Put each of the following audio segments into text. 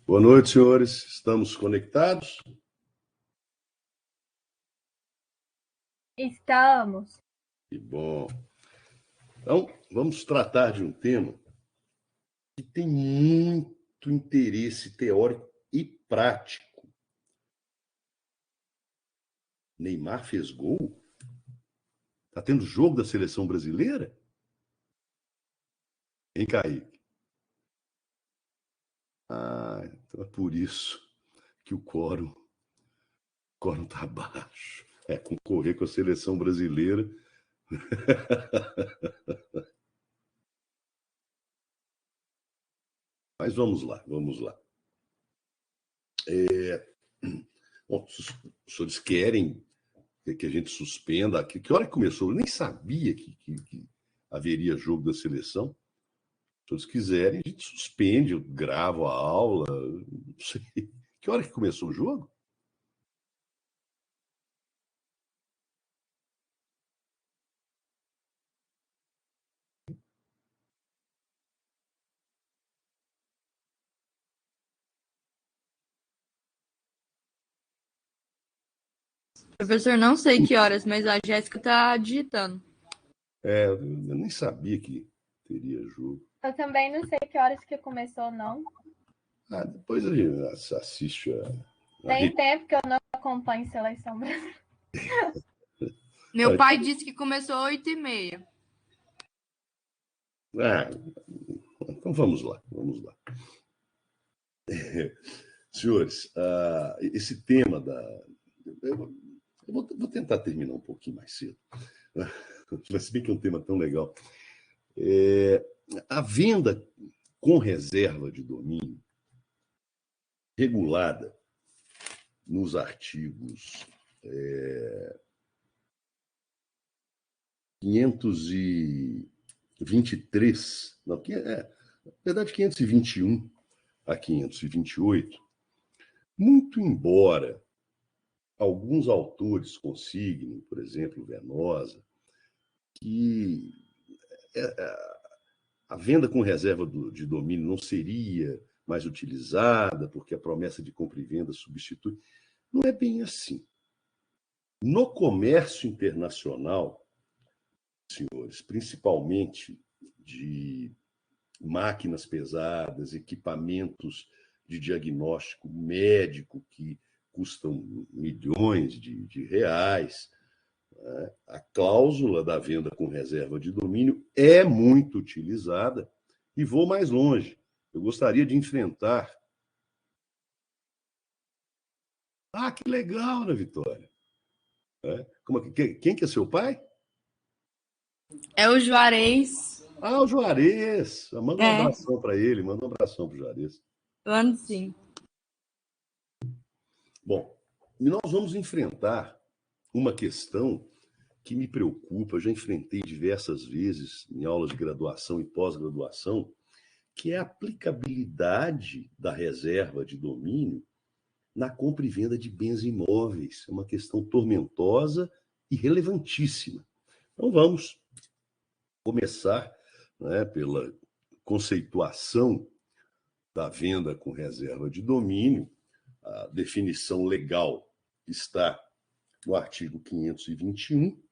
Boa noite, senhores. Estamos conectados? Estamos. Que bom. Então, vamos tratar de um tema que tem muito interesse teórico e prático. Neymar fez gol? Está tendo jogo da seleção brasileira? Hein, Kaique? Então é por isso que o quórum está baixo. Concorrer com a seleção brasileira. Mas vamos lá. Bom, os senhores querem que a gente suspenda aqui. Que hora que começou? Eu nem sabia que haveria jogo da seleção. Se eles quiserem, a gente suspende, eu gravo a aula. Não sei. Que hora que começou o jogo? Professor, não sei que horas, mas a Jéssica tá digitando. Eu nem sabia que teria jogo. Eu também não sei que horas que começou, não. Depois a gente assiste a Tem tempo que eu não acompanho seleção brasileira. Meu pai disse que começou 8h30. Então vamos lá. Senhores, esse tema eu vou tentar terminar um pouquinho mais cedo. Mas bem que é um tema tão legal. A venda com reserva de domínio regulada nos artigos 523, não, na verdade 521 a 528, muito embora alguns autores consignem, por exemplo, Venosa, que a venda com reserva de domínio não seria mais utilizada porque a promessa de compra e venda substitui. Não é bem assim. No comércio internacional, senhores, principalmente de máquinas pesadas, equipamentos de diagnóstico médico que custam milhões de reais, a cláusula da venda com reserva de domínio é muito utilizada. E vou mais longe. Eu gostaria de enfrentar... que legal, Ana Vitória. Quem que é seu pai? É o Juarez. O Juarez. Manda um abração para ele, manda um abração para o Juarez. Mando sim. Bom, nós vamos enfrentar uma questão que me preocupa, eu já enfrentei diversas vezes em aulas de graduação e pós-graduação, que é a aplicabilidade da reserva de domínio na compra e venda de bens imóveis. É uma questão tormentosa e relevantíssima. Então vamos começar, pela conceituação da venda com reserva de domínio. A definição legal está no artigo 521.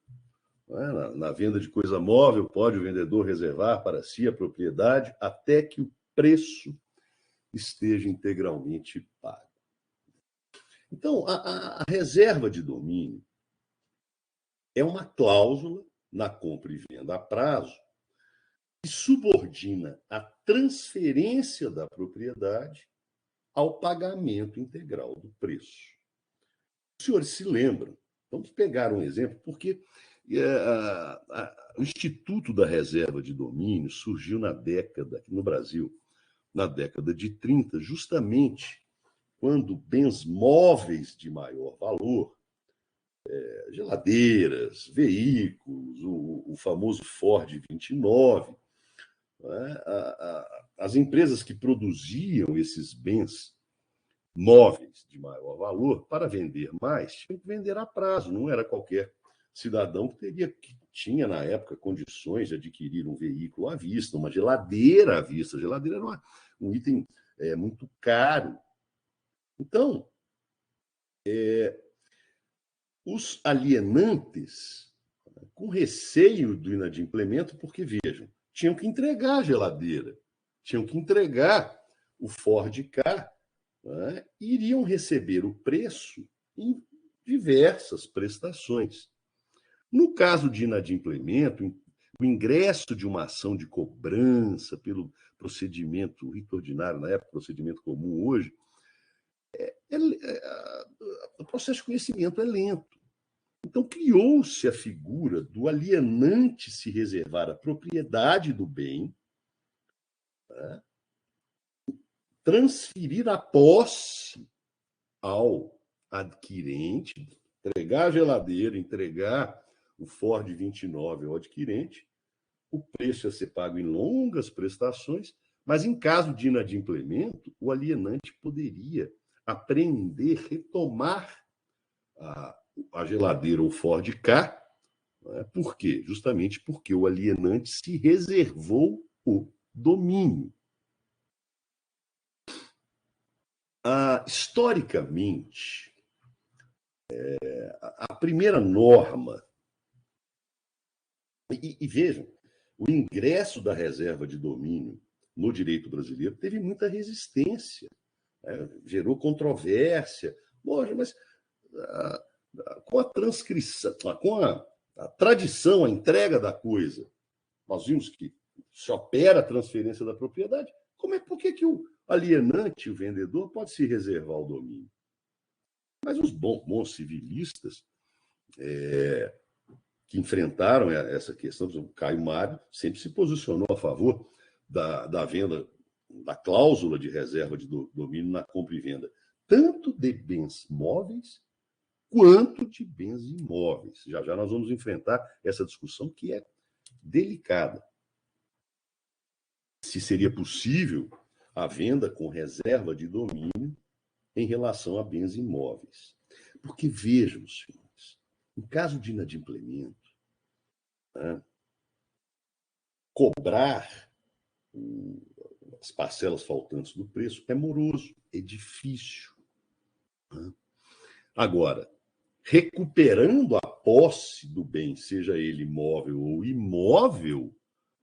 Na venda de coisa móvel, pode o vendedor reservar para si a propriedade até que o preço esteja integralmente pago. Então, a reserva de domínio é uma cláusula na compra e venda a prazo que subordina a transferência da propriedade ao pagamento integral do preço. Os senhores se lembram? Vamos pegar um exemplo, porque o Instituto da Reserva de Domínio surgiu no Brasil, na década de 30, justamente quando bens móveis de maior valor, geladeiras, veículos, o famoso Ford 29, as empresas que produziam esses bens móveis de maior valor, para vender mais, tinham que vender a prazo, não era qualquer cidadão que tinha, na época, condições de adquirir um veículo à vista, uma geladeira à vista. A geladeira era um item muito caro Então, os alienantes, com receio do inadimplemento, porque, vejam, tinham que entregar a geladeira, tinham que entregar o Ford Ka, né, e iriam receber o preço em diversas prestações. No caso de inadimplemento, o ingresso de uma ação de cobrança pelo procedimento rito ordinário, na época, procedimento comum hoje, o processo de conhecimento é lento. Então, criou-se a figura do alienante se reservar a propriedade do bem, né, transferir a posse ao adquirente, entregar a geladeira, entregar o Ford 29 ao adquirente, o preço ia ser pago em longas prestações, mas em caso de inadimplemento, o alienante poderia apreender, retomar a geladeira ou Ford Ka. Por quê? Justamente porque o alienante se reservou o domínio. Historicamente, a primeira norma, e vejam, o ingresso da reserva de domínio no direito brasileiro teve muita resistência, gerou controvérsia. Poxa, mas com a transcrição, com a tradição, a entrega da coisa, nós vimos que se opera a transferência da propriedade. Por que o alienante, o vendedor, pode se reservar o domínio? Mas os bons civilistas que enfrentaram essa questão, o Caio Mário sempre se posicionou a favor da venda, da cláusula de reserva de domínio na compra e venda, tanto de bens móveis quanto de bens imóveis. Já já nós vamos enfrentar essa discussão que é delicada. Se seria possível a venda com reserva de domínio em relação a bens imóveis. Porque, vejam, senhores, em caso de inadimplemento, né, cobrar as parcelas faltantes do preço é moroso, é difícil. Né? Agora, recuperando a posse do bem, seja ele móvel ou imóvel,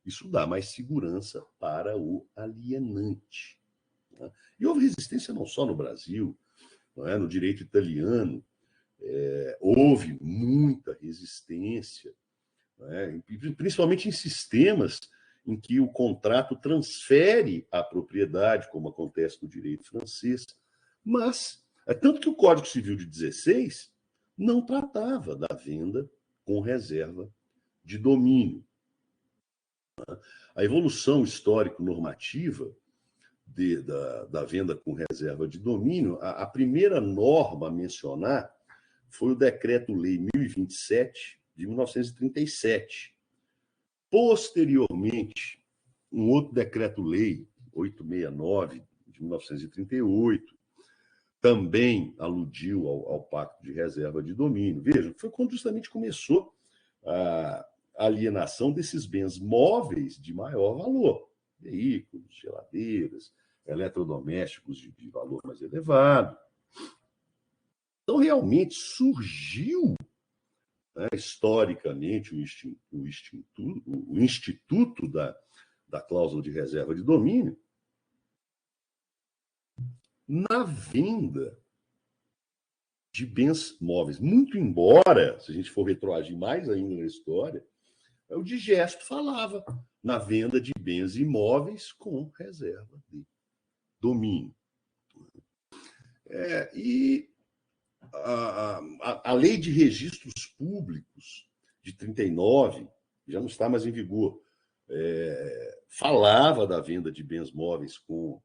isso dá mais segurança para o alienante. Né? E houve resistência não só no Brasil, não é? No direito italiano, houve muita resistência, né? Principalmente em sistemas em que o contrato transfere a propriedade, como acontece no direito francês. Mas, tanto que o Código Civil de 16 não tratava da venda com reserva de domínio. A evolução histórico-normativa da venda com reserva de domínio, a primeira norma a mencionar foi o Decreto-Lei 1027, de 1937. Posteriormente, um outro Decreto-Lei, 869, de 1938, também aludiu ao Pacto de Reserva de Domínio. Vejam, foi quando justamente começou a alienação desses bens móveis de maior valor, veículos, geladeiras, eletrodomésticos de valor mais elevado. Então, realmente surgiu, né, historicamente, o instituto da cláusula de reserva de domínio na venda de bens móveis. Muito embora, se a gente for retroagir mais ainda na história, o digesto falava na venda de bens imóveis com reserva de domínio. E a lei de registros públicos de 39 já não está mais em vigor. Falava da venda de bens móveis com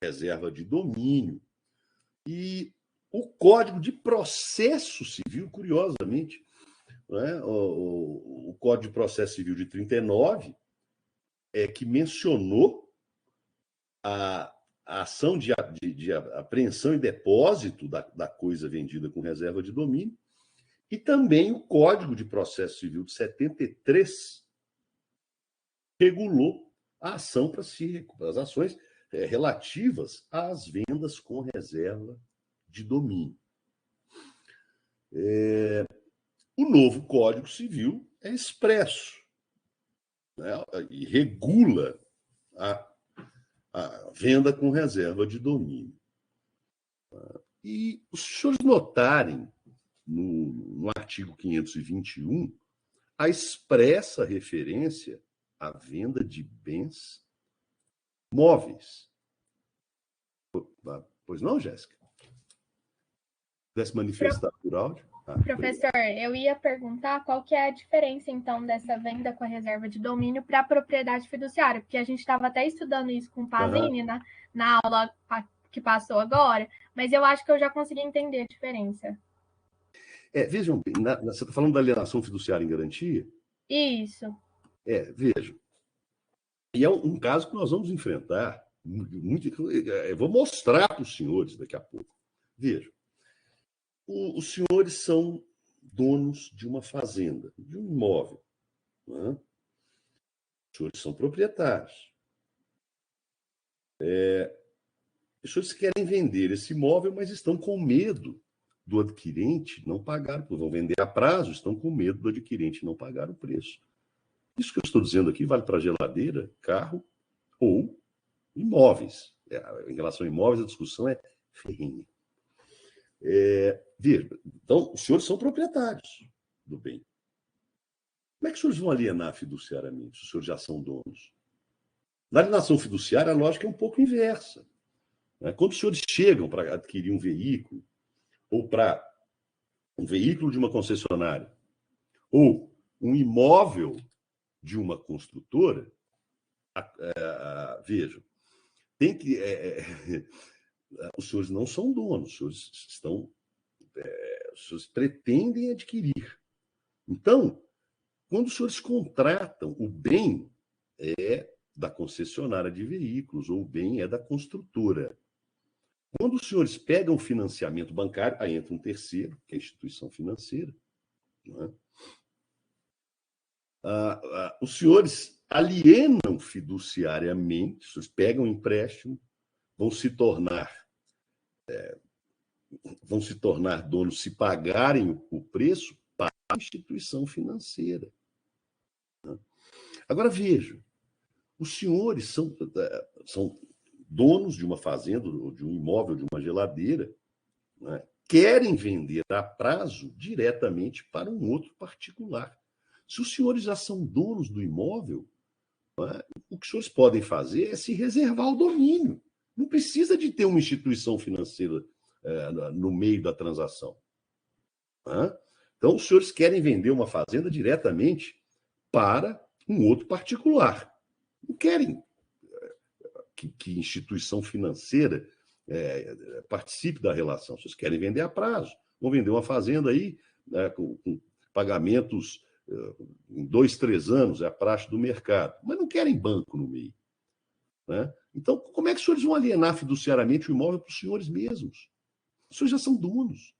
reserva de domínio. E o Código de Processo Civil, curiosamente, né, o Código de Processo Civil de 39 que mencionou a ação de apreensão e depósito da coisa vendida com reserva de domínio, e também o Código de Processo Civil de 73 regulou a ação para se recuperar, as ações relativas às vendas com reserva de domínio. O novo Código Civil é expresso, né, e regula a venda com reserva de domínio. E os senhores notarem no artigo 521 a expressa referência à venda de bens móveis. Pois não, Jéssica? Pudesse manifestar por áudio? Professor, eu ia perguntar qual que é a diferença, então, dessa venda com a reserva de domínio para a propriedade fiduciária, porque a gente estava até estudando isso com o Pazini na aula que passou agora, mas eu acho que eu já consegui entender a diferença. Vejam bem, você está falando da alienação fiduciária em garantia? Isso. Vejam. E é um caso que nós vamos enfrentar. Eu vou mostrar para os senhores daqui a pouco. Vejam. Os senhores são donos de uma fazenda, de um imóvel. Né? Os senhores são proprietários. Os senhores querem vender esse imóvel, mas estão com medo do adquirente não pagar, vão vender a prazo, estão com medo do adquirente não pagar o preço. Isso que eu estou dizendo aqui vale para geladeira, carro ou imóveis. Em relação a imóveis, a discussão é ferrenha. Veja, então, os senhores são proprietários do bem. Como é que os senhores vão alienar fiduciariamente, se os senhores já são donos? Na alienação fiduciária, a lógica é um pouco inversa. Né? Quando os senhores chegam para adquirir um veículo, ou para um veículo de uma concessionária, ou um imóvel de uma construtora, vejam, tem que... os senhores não são donos, os senhores pretendem adquirir. Então, quando os senhores contratam, o bem é da concessionária de veículos, ou o bem é da construtora. Quando os senhores pegam financiamento bancário, aí entra um terceiro, que é a instituição financeira. Né? Os senhores alienam fiduciariamente, os senhores pegam um empréstimo, vão se tornar donos se pagarem o preço para a instituição financeira. Agora, vejam, os senhores são donos de uma fazenda, de um imóvel, de uma geladeira, né? Querem vender a prazo diretamente para um outro particular. Se os senhores já são donos do imóvel, né, o que os senhores podem fazer é se reservar o domínio. Não precisa de ter uma instituição financeira no meio da transação. Né? Então, os senhores querem vender uma fazenda diretamente para um outro particular. Não querem que instituição financeira participe da relação. Vocês querem vender a prazo. Vão vender uma fazenda aí, né, com pagamentos em 2, 3 anos, é a praxe do mercado. Mas não querem banco no meio. Né? Então, como é que os senhores vão alienar fiduciariamente o imóvel para os senhores mesmos? Os senhores já são donos.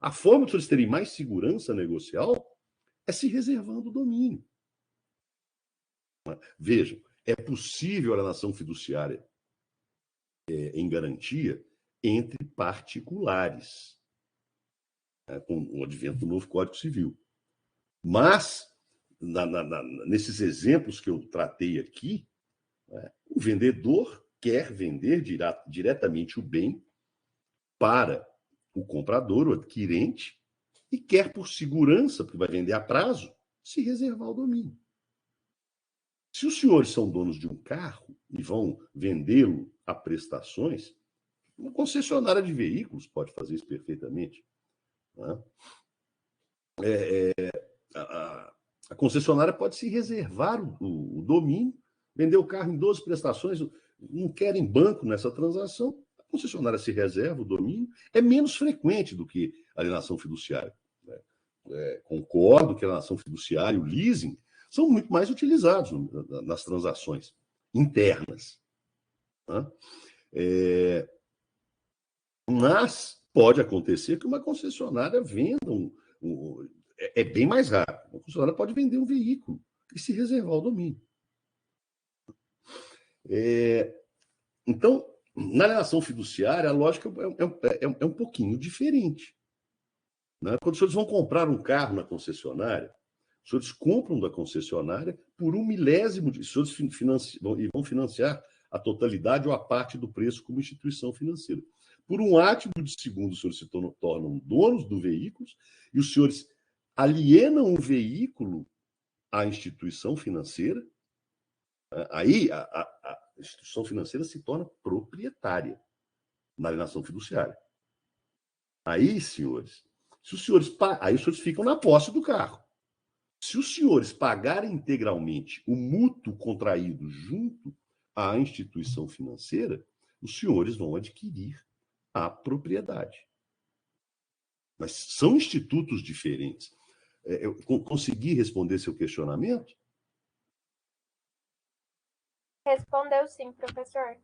A forma de os senhores terem mais segurança negocial é se reservando o domínio. Vejam, é possível a alienação fiduciária em garantia entre particulares, com o advento do novo Código Civil. Mas, nesses exemplos que eu tratei aqui, o vendedor quer vender diretamente o bem para o comprador, o adquirente, e quer, por segurança, porque vai vender a prazo, se reservar o domínio. Se os senhores são donos de um carro e vão vendê-lo a prestações, uma concessionária de veículos pode fazer isso perfeitamente. Né? A concessionária pode se reservar o domínio, vender o carro em 12 prestações, não querem banco nessa transação, a concessionária se reserva o domínio, é menos frequente do que a alienação fiduciária. Concordo que a alienação fiduciária e o leasing são muito mais utilizados nas transações internas. Né? Mas pode acontecer que uma concessionária venda é bem mais raro. Uma concessionária pode vender um veículo e se reservar o domínio. Então, na alienação fiduciária, a lógica é um pouquinho diferente. Né? Quando os senhores vão comprar um carro na concessionária, os senhores compram da concessionária por 1/1000 de... Os senhores vão financiar a totalidade ou a parte do preço como instituição financeira. Por um átimo de segundo, os senhores se tornam donos do veículo e os senhores alienam o veículo à instituição financeira. Aí a instituição financeira se torna proprietária na alienação fiduciária. Aí, senhores, aí os senhores ficam na posse do carro. Se os senhores pagarem integralmente o mútuo contraído junto à instituição financeira, os senhores vão adquirir a propriedade. Mas são institutos diferentes. Eu consegui responder seu questionamento? Respondeu sim, professor.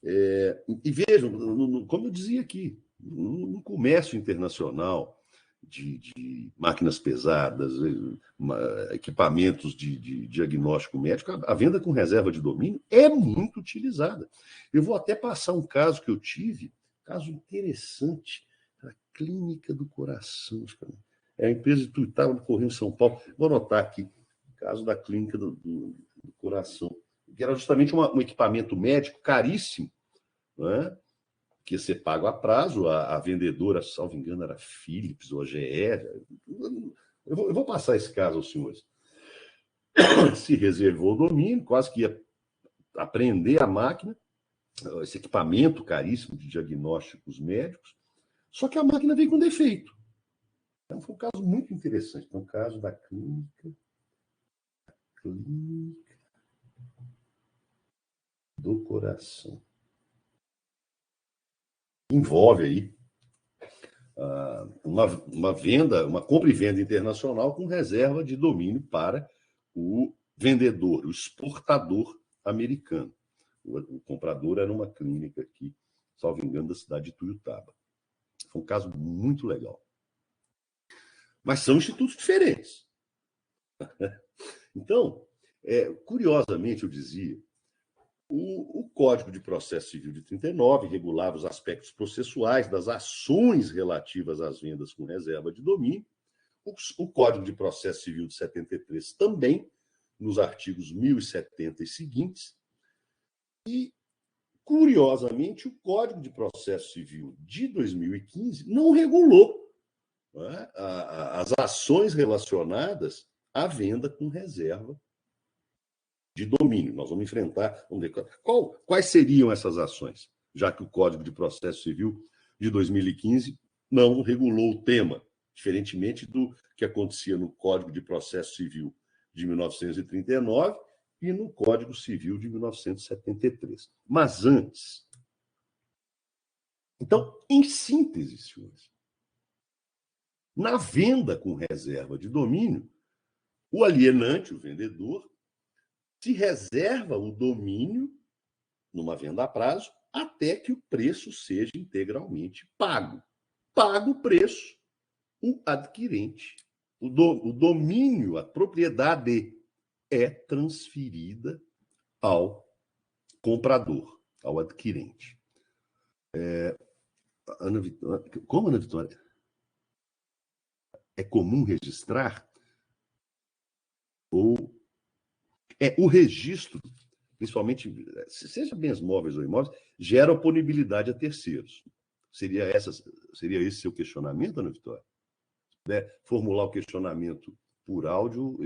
E vejam, como eu dizia aqui, no comércio internacional de máquinas pesadas, equipamentos de diagnóstico médico, a venda com reserva de domínio é muito utilizada. Eu vou até passar um caso que eu tive, caso interessante, a Clínica do Coração. É a empresa de Tuiutaba do Correio em São Paulo. Vou anotar aqui, caso da Clínica do Coração, que era justamente um equipamento médico caríssimo, né? Que ia ser pago a prazo, a vendedora, salvo engano, era Philips ou a GE. Eu vou passar esse caso aos senhores. Se reservou o domínio, quase que ia apreender a máquina, esse equipamento caríssimo de diagnósticos médicos, só que a máquina veio com defeito. Então, foi um caso muito interessante. Então, o caso da Clínica do Coração. Envolve aí uma venda, uma compra e venda internacional com reserva de domínio para o vendedor, o exportador americano. O comprador era uma clínica aqui, salvo engano, da cidade de Tuiutaba. Foi um caso muito legal. Mas são institutos diferentes. Então, curiosamente, eu dizia, o Código de Processo Civil de 39 regulava os aspectos processuais das ações relativas às vendas com reserva de domínio. O Código de Processo Civil de 73 também, nos artigos 1070 e seguintes. E, curiosamente, o Código de Processo Civil de 2015 não regulou, né, as ações relacionadas à venda com reserva de domínio. Nós vamos enfrentar, vamos ver quais seriam essas ações, já que o Código de Processo Civil de 2015 não regulou o tema, diferentemente do que acontecia no Código de Processo Civil de 1939 e no Código Civil de 1973. Mas antes. Então, em síntese, senhores, na venda com reserva de domínio, o alienante, o vendedor, se reserva o domínio numa venda a prazo até que o preço seja integralmente pago. Pago o preço, o adquirente, o domínio, a propriedade é transferida ao comprador, ao adquirente. Ana Vitória, como, Ana Vitória? É comum registrar? Ou o registro, principalmente, seja bens móveis ou imóveis, gera oponibilidade a terceiros. Seria esse seu questionamento, Ana Vitória? Se puder formular o questionamento por áudio,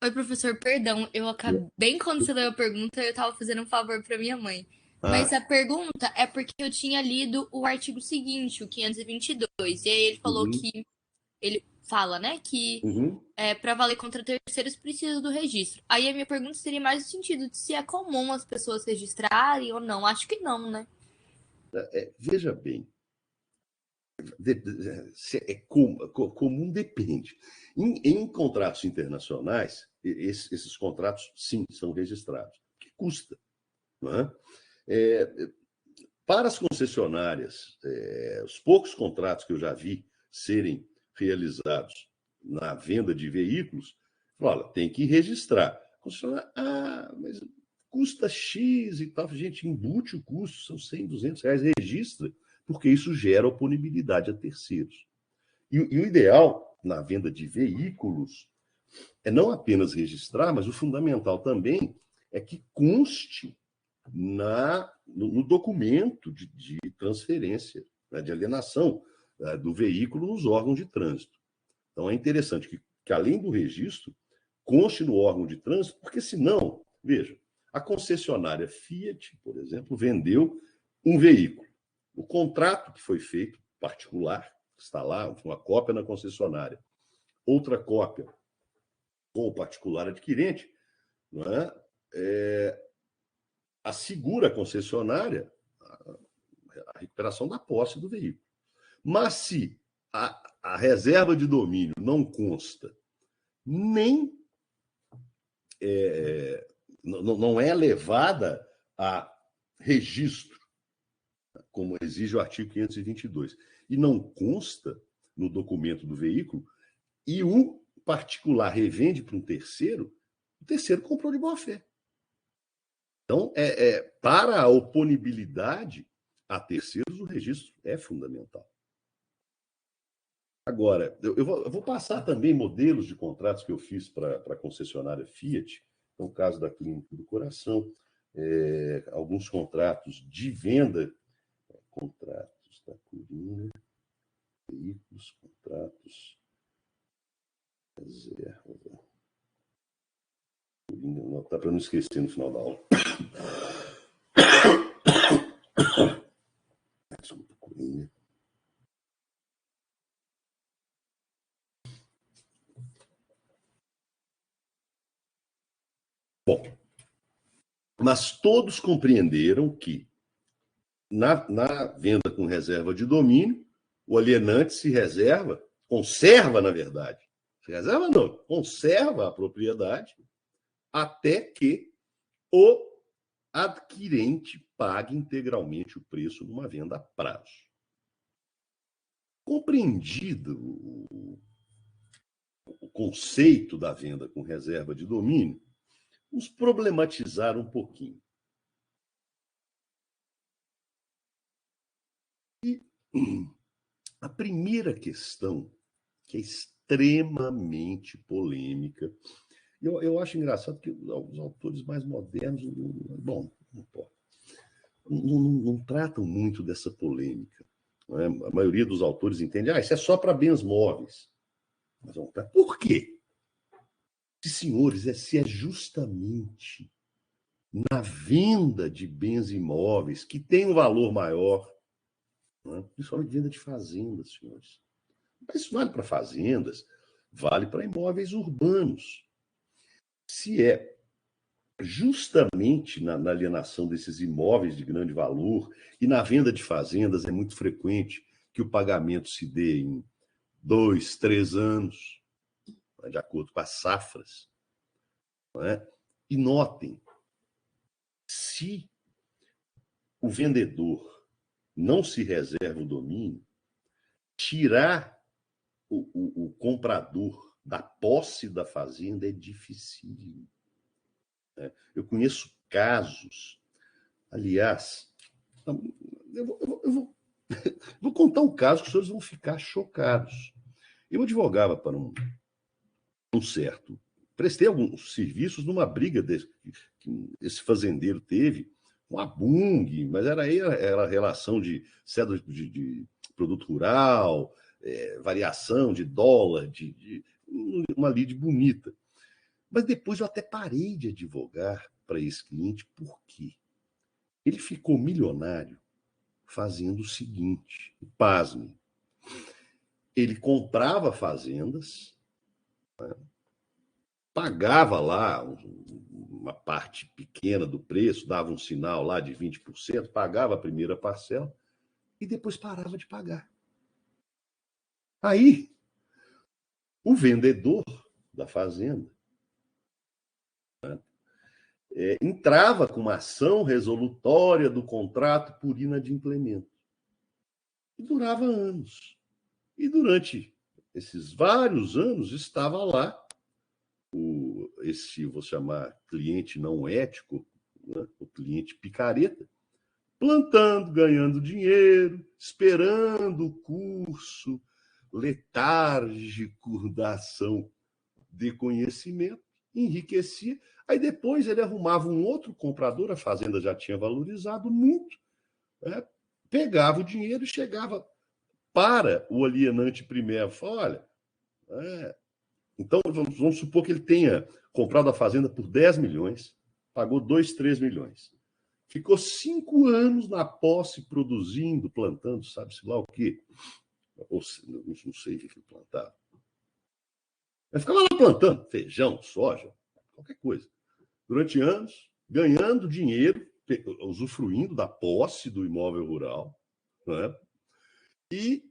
Oi, professor, perdão, eu acabei, quando você leu a pergunta, eu estava fazendo um favor para minha mãe. Mas a pergunta é porque eu tinha lido o artigo seguinte, o 522, e aí ele falou que, ele fala, né, que para valer contra terceiros precisa do registro. Aí a minha pergunta seria mais no sentido de se é comum as pessoas registrarem ou não. Acho que não, né? Veja bem, comum depende. Em contratos internacionais, esses contratos, sim, são registrados. Que custa, não é? Para as concessionárias, os poucos contratos que eu já vi serem realizados na venda de veículos, olha, tem que registrar. concessionária, mas custa X e tal. Gente, embute o custo, são 100, 200 reais, registra, porque isso gera oponibilidade a terceiros. E o ideal na venda de veículos é não apenas registrar, mas o fundamental também é que conste no documento de transferência, né, de alienação do veículo nos órgãos de trânsito. Então, é interessante que além do registro, conste no órgão de trânsito, porque senão, veja, a concessionária Fiat, por exemplo, vendeu um veículo. O contrato que foi feito, particular, está lá, uma cópia na concessionária, outra cópia com o particular adquirente, não é? Assegura a concessionária a recuperação da posse do veículo. Mas se a reserva de domínio não consta, nem não é levada a registro, como exige o artigo 522, e não consta no documento do veículo, e o particular revende para um terceiro, o terceiro comprou de boa fé. Então, para a oponibilidade a terceiros, o registro é fundamental. Agora, eu vou passar também modelos de contratos que eu fiz para a concessionária Fiat, no caso da Clínica do Coração, alguns contratos de venda, contratos da Coringa, veículos, contratos, reserva. Coringa, tá para não esquecer no final da aula. Desculpa, Coringa. Bom, mas todos compreenderam que na venda com reserva de domínio, o alienante se reserva, conserva, na verdade. Se reserva não, conserva a propriedade até que o adquirente pague integralmente o preço numa venda a prazo. Compreendido o conceito da venda com reserva de domínio, vamos problematizar um pouquinho. E a primeira questão, que é extremamente polêmica, eu acho engraçado que os autores mais modernos, bom, não importa, não tratam muito dessa polêmica. Não é? A maioria dos autores entende, isso é só para bens móveis. Mas vamos ver por quê? Senhores, se é justamente na venda de bens imóveis que tem um valor maior, né? Principalmente venda de fazendas, senhores. Mas isso vale para fazendas, vale para imóveis urbanos. Se é justamente na alienação desses imóveis de grande valor e na venda de fazendas é muito frequente que o pagamento se dê em 2, 3 anos, de acordo com as safras. Não é? E notem, se o vendedor não se reserva o domínio, tirar o comprador da posse da fazenda é difícil. Eu conheço casos, aliás, eu vou contar um caso que os senhores vão ficar chocados. Eu advogava para um certo, prestei alguns serviços numa briga que esse fazendeiro teve com a Bung, mas era a relação de cédula de produto rural, variação de dólar, uma lide bonita. Mas depois eu até parei de advogar para esse cliente, por quê? Ele ficou milionário fazendo o seguinte, pasme, ele comprava fazendas, né, pagava lá uma parte pequena do preço, dava um sinal lá de 20%, pagava a primeira parcela e depois parava de pagar. Aí, o vendedor da fazenda, né, entrava com uma ação resolutória do contrato por inadimplemento. E durava anos. E durante esses vários anos estava lá esse, vou chamar, cliente não ético, né? O cliente picareta, plantando, ganhando dinheiro, esperando o curso letárgico da ação de conhecimento, enriquecia. Aí depois ele arrumava um outro comprador, a fazenda já tinha valorizado muito, né? Pegava o dinheiro e chegava para o alienante primeiro. Olha, então vamos supor que ele tenha comprado a fazenda por 10 milhões, pagou 2, 3 milhões. Ficou 5 anos na posse, produzindo, plantando, sabe-se lá o quê? Ou, não sei o que ele plantava. Mas ficava lá plantando feijão, soja, qualquer coisa. Durante anos, ganhando dinheiro, usufruindo da posse do imóvel rural, né? E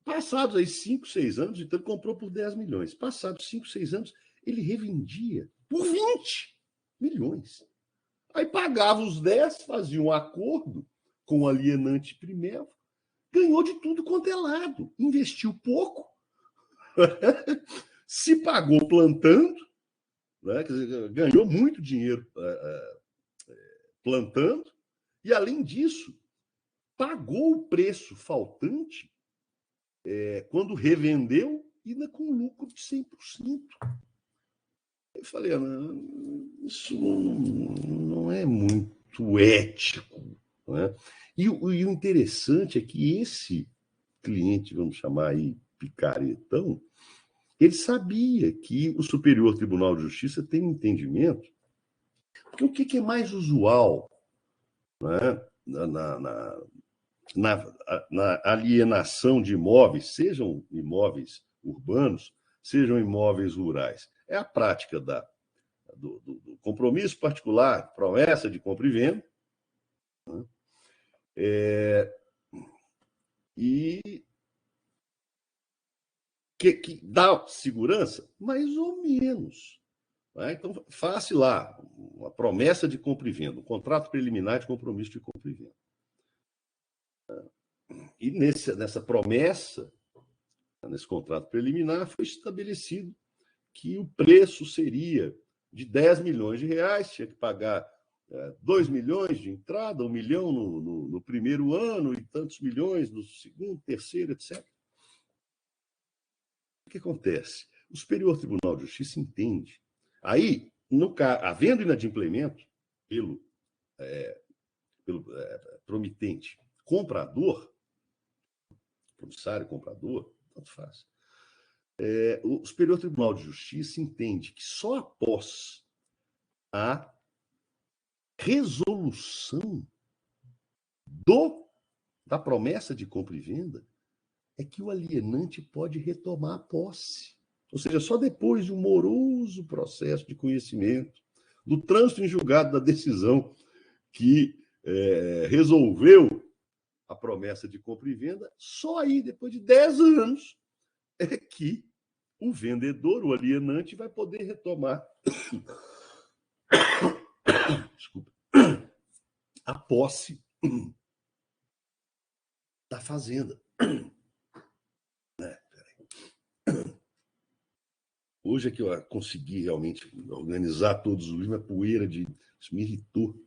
passados aí 5, 6 anos, então ele comprou por 10 milhões. Passados 5, 6 anos, ele revendia por 20 milhões. Aí pagava os 10, fazia um acordo com o alienante primeiro, ganhou de tudo quanto é lado, investiu pouco, se pagou plantando, né? Quer dizer, ganhou muito dinheiro plantando, e além disso, pagou o preço faltante quando revendeu, ainda com lucro de 100%. Eu falei, isso não é muito ético. Né? E o interessante é que esse cliente, vamos chamar aí picaretão, ele sabia que o Superior Tribunal de Justiça tem um entendimento, porque o que é mais usual, né, na alienação de imóveis, sejam imóveis urbanos, sejam imóveis rurais? É a prática do compromisso particular, promessa de compra e venda, né? E que dá segurança? Mais ou menos. Né? Então, faça lá uma promessa de compra e venda, um contrato preliminar de compromisso de compra e venda. E nessa promessa, nesse contrato preliminar, foi estabelecido que o preço seria de 10 milhões de reais, tinha que pagar 2 milhões de entrada, 1 milhão no primeiro ano e tantos milhões no segundo, terceiro, etc. O que acontece? O Superior Tribunal de Justiça entende. Aí, havendo inadimplemento pelo promitente comprador, promissário comprador, tanto faz. O Superior Tribunal de Justiça entende que só após a resolução da promessa de compra e venda é que o alienante pode retomar a posse. Ou seja, só depois de um moroso processo de conhecimento, do trânsito em julgado da decisão que resolveu a promessa de compra e venda, só aí, depois de 10 anos, é que o vendedor, o alienante, vai poder retomar desculpa, a posse da fazenda. Hoje é que eu consegui realmente organizar todos os livros, mas poeira isso me irritou.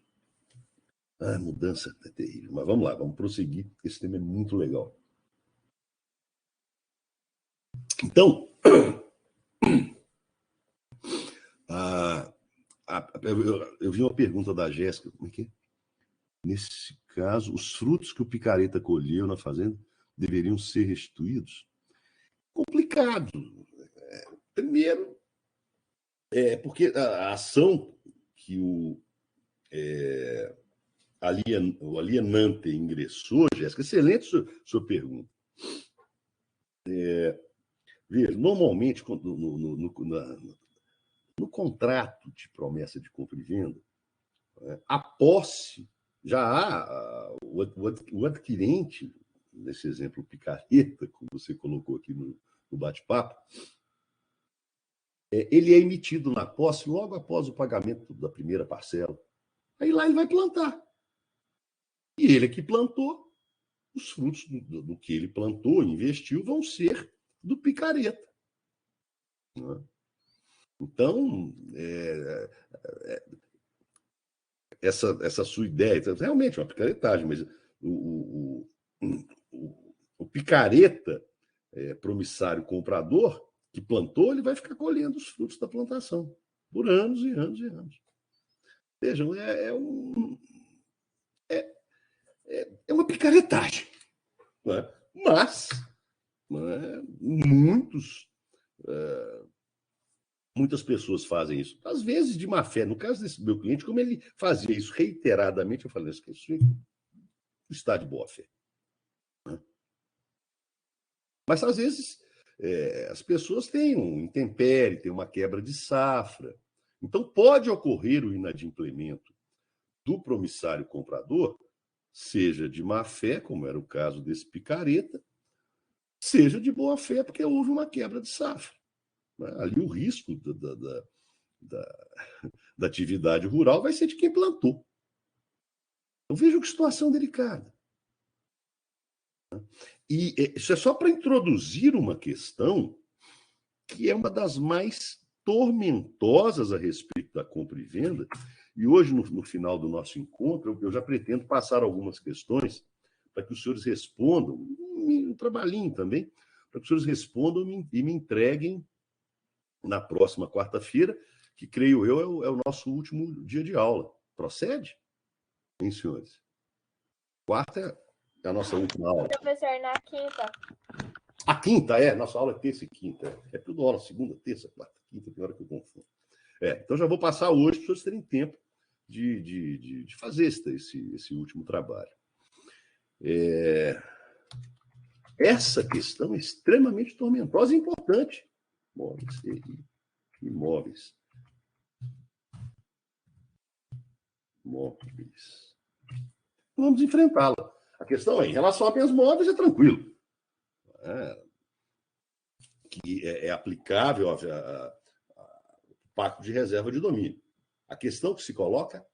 A mudança é terrível. Mas vamos lá, vamos prosseguir. Esse tema é muito legal. Então, eu vi uma pergunta da Jéssica. Como é que é? Nesse caso, os frutos que o picareta colheu na fazenda deveriam ser restituídos? Complicado. Primeiro, porque a ação que o alienante ingressou, Jéssica, excelente sua pergunta. Veja, normalmente, no contrato de promessa de compra e venda, a posse, já há o adquirente, nesse exemplo picareta, como você colocou aqui no bate-papo, ele é emitido na posse logo após o pagamento da primeira parcela. Aí lá ele vai plantar. E ele que plantou, os frutos do que ele plantou, investiu, vão ser do picareta. Né? Então, essa sua ideia realmente é uma picaretagem, mas o picareta promissário comprador que plantou, ele vai ficar colhendo os frutos da plantação por anos e anos e anos. Vejam, é uma picaretagem, não é? Mas não é? Muitas pessoas fazem isso, às vezes de má fé. No caso desse meu cliente, como ele fazia isso reiteradamente, eu falei, isso está de boa fé. Mas, às vezes, as pessoas têm um intempérie, têm uma quebra de safra. Então, pode ocorrer o inadimplemento do promissário comprador, seja de má fé, como era o caso desse picareta, seja de boa fé, porque houve uma quebra de safra. Ali o risco da atividade rural vai ser de quem plantou. Então, veja que situação delicada. E isso é só para introduzir uma questão que é uma das mais tormentosas a respeito da compra e venda. E hoje, no final do nosso encontro, eu já pretendo passar algumas questões para que os senhores respondam, um trabalhinho também, para que os senhores respondam e me entreguem na próxima quarta-feira, que, creio eu, é o nosso último dia de aula. Procede? Hein, senhores? Quarta é a nossa última aula. Professor, na quinta. A quinta, nossa aula é terça e quinta. É tudo aula, segunda, terça, quarta, quinta, tem hora que eu confundo. Então já vou passar hoje para vocês terem tempo de fazer esse último trabalho. Essa questão é extremamente tormentosa e importante. Imóveis. Vamos enfrentá-la. A questão é, em relação a bens móveis, é tranquilo. Que é aplicável ao pacto de reserva de domínio. A questão que se coloca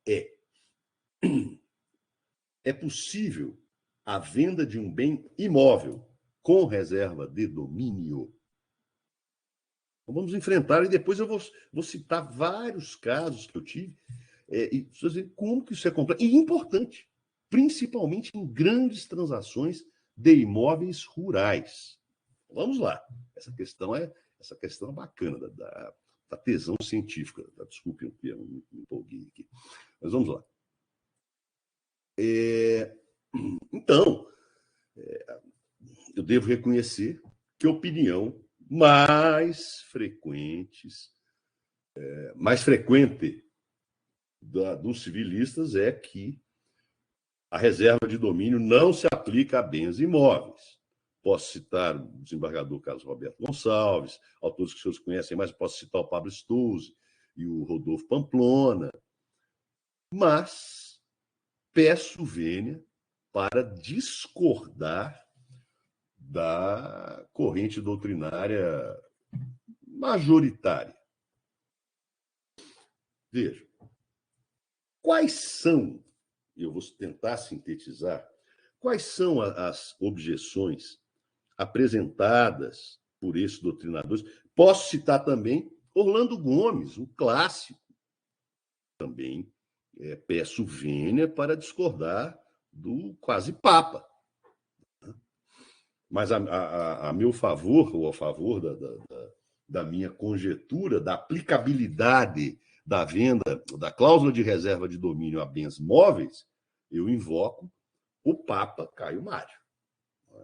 é possível a venda de um bem imóvel com reserva de domínio? Então, vamos enfrentar, e depois eu vou citar vários casos que eu tive, e dizer como que isso é complexo e importante, principalmente em grandes transações de imóveis rurais. Vamos lá. Essa questão é bacana, da tesão científica. Desculpe o termo, me empolguei aqui. Mas vamos lá. Então, eu devo reconhecer que a opinião mais frequente dos civilistas é que a reserva de domínio não se aplica a bens imóveis. Posso citar o desembargador Carlos Roberto Gonçalves, autores que os senhores conhecem, mas posso citar o Pablo Stouze e o Rodolfo Pamplona. Mas peço vênia para discordar da corrente doutrinária majoritária. Veja, quais são, e eu vou tentar sintetizar, quais são as objeções apresentadas por esses doutrinadores? Posso citar também Orlando Gomes, um clássico. Também peço vênia para discordar do quase Papa. Mas a meu favor, ou a favor da minha conjetura da aplicabilidade da venda, da cláusula de reserva de domínio a bens móveis, eu invoco o Papa Caio Mário.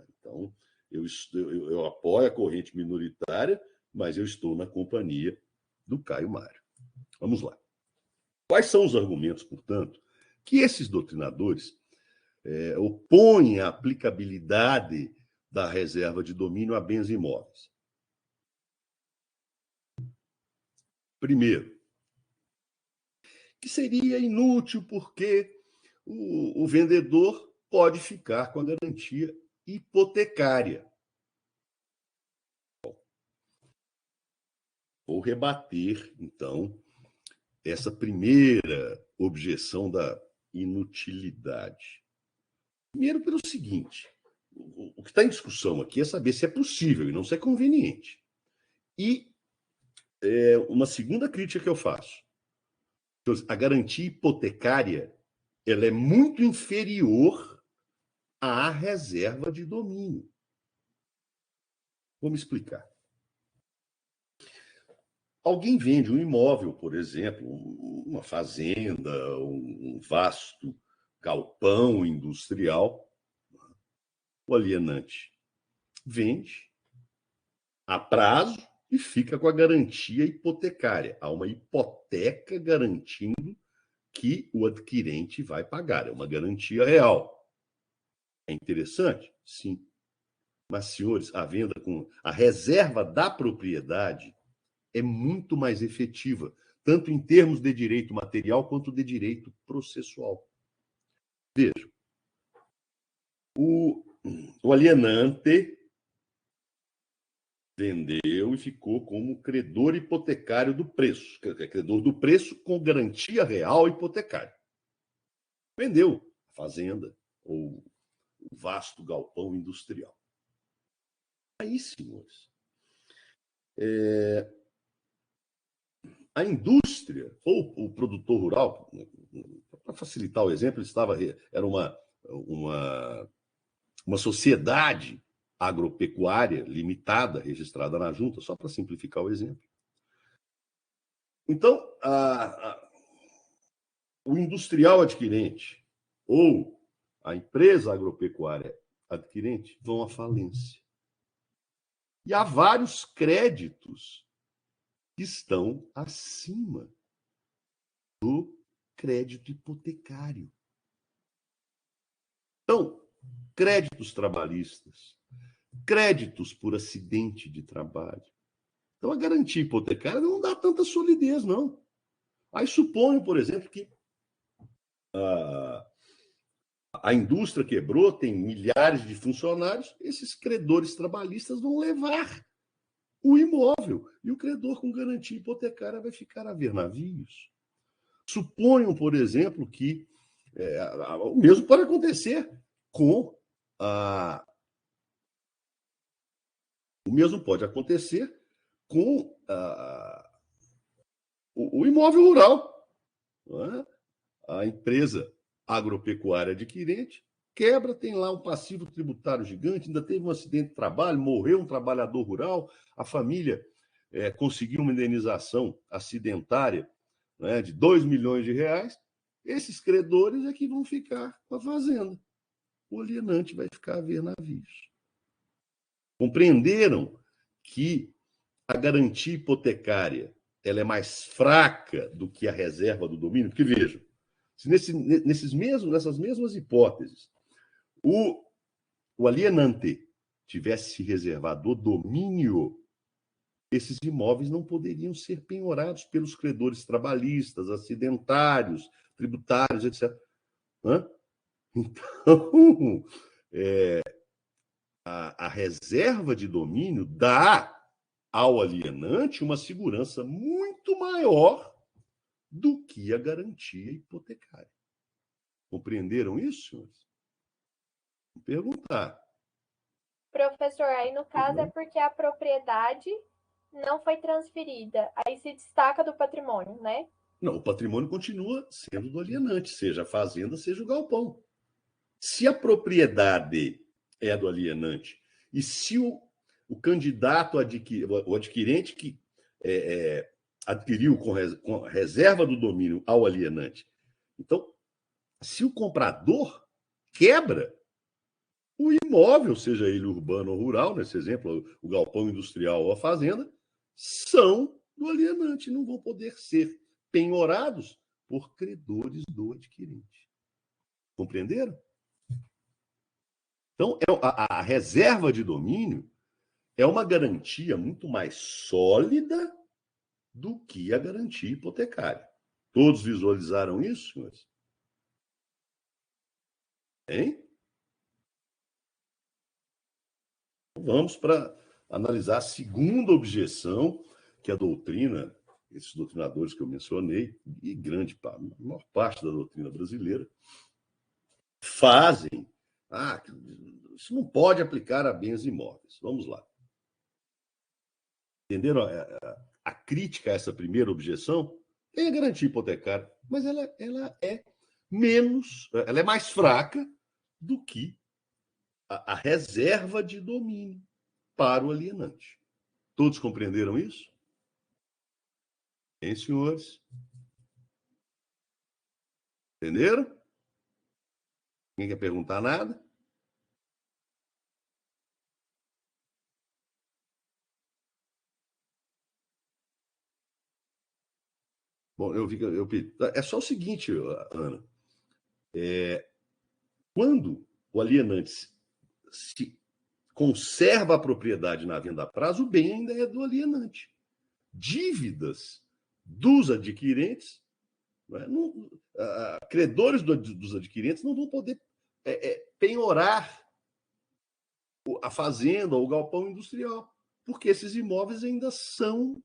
Então, eu apoio a corrente minoritária, mas eu estou na companhia do Caio Mário. Vamos lá. Quais são os argumentos, portanto, que esses doutrinadores opõem à aplicabilidade da reserva de domínio a bens imóveis? Primeiro, que seria inútil porque o vendedor pode ficar com a garantia hipotecária. Vou rebater, então, essa primeira objeção da inutilidade. Primeiro, pelo seguinte: o que está em discussão aqui é saber se é possível e não se é conveniente. E uma segunda crítica que eu faço. A garantia hipotecária ela é muito inferior à reserva de domínio. Vou me explicar. Alguém vende um imóvel, por exemplo, uma fazenda, um vasto galpão industrial. O alienante vende a prazo e fica com a garantia hipotecária. Há uma hipoteca garantindo que o adquirente vai pagar. É uma garantia real. É interessante? Sim. Mas, senhores, a venda com a reserva da propriedade é muito mais efetiva, tanto em termos de direito material quanto de direito processual. Veja, o alienante vendeu e ficou como credor hipotecário do preço, credor do preço com garantia real hipotecária. Vendeu a fazenda ou o vasto galpão industrial. Aí, senhores, a indústria ou o produtor rural, para facilitar o exemplo, era uma sociedade agropecuária limitada, registrada na junta, só para simplificar o exemplo. Então, o industrial adquirente ou a empresa agropecuária adquirente vão à falência. E há vários créditos que estão acima do crédito hipotecário. Então, créditos trabalhistas, créditos por acidente de trabalho. Então, a garantia hipotecária não dá tanta solidez, não. Aí suponho, por exemplo, que a indústria quebrou, tem milhares de funcionários, esses credores trabalhistas vão levar o imóvel e o credor com garantia hipotecária vai ficar a ver navios. Suponham, por exemplo, que o mesmo pode acontecer com o mesmo pode acontecer com o imóvel rural. Não é? A empresa agropecuária adquirente quebra, tem lá um passivo tributário gigante, ainda teve um acidente de trabalho, morreu um trabalhador rural, a família conseguiu uma indenização acidentária, né, de 2 milhões de reais. Esses credores é que vão ficar com a fazenda. O alienante vai ficar a ver navios. Compreenderam que a garantia hipotecária ela é mais fraca do que a reserva do domínio? Porque, vejam, se nessas mesmas hipóteses, o alienante tivesse reservado o domínio, esses imóveis não poderiam ser penhorados pelos credores trabalhistas, acidentários, tributários, etc. Então, a reserva de domínio dá ao alienante uma segurança muito maior do que a garantia hipotecária. Compreenderam isso, senhores? Vou perguntar. Professor, aí no caso é porque a propriedade não foi transferida, aí se destaca do patrimônio, né? Não, o patrimônio continua sendo do alienante, seja a fazenda, seja o galpão. Se a propriedade é do alienante e se o candidato, o adquirente que adquiriu com reserva do domínio ao alienante, então, se o comprador quebra, o imóvel, seja ele urbano ou rural, nesse exemplo, o galpão industrial ou a fazenda, são do alienante, não vão poder ser penhorados por credores do adquirente. Compreenderam? Então, a reserva de domínio é uma garantia muito mais sólida do que a garantia hipotecária. Todos visualizaram isso, senhores? Hein? Vamos para analisar a segunda objeção que a doutrina, esses doutrinadores que eu mencionei, e a maior parte da doutrina brasileira, fazem. Isso não pode aplicar a bens imóveis. Vamos lá. Entenderam a crítica a essa primeira objeção tem a garantia hipotecária, mas ela é menos, ela é mais fraca do que a reserva de domínio para o alienante. Todos compreenderam isso? Hein, senhores? Entenderam? Ninguém quer perguntar nada? Bom, é só o seguinte, Ana. Quando o alienante se conserva a propriedade na venda a prazo, o bem ainda é do alienante. Dívidas dos adquirentes, credores dos adquirentes não vão poder penhorar a fazenda ou o galpão industrial, porque esses imóveis ainda estão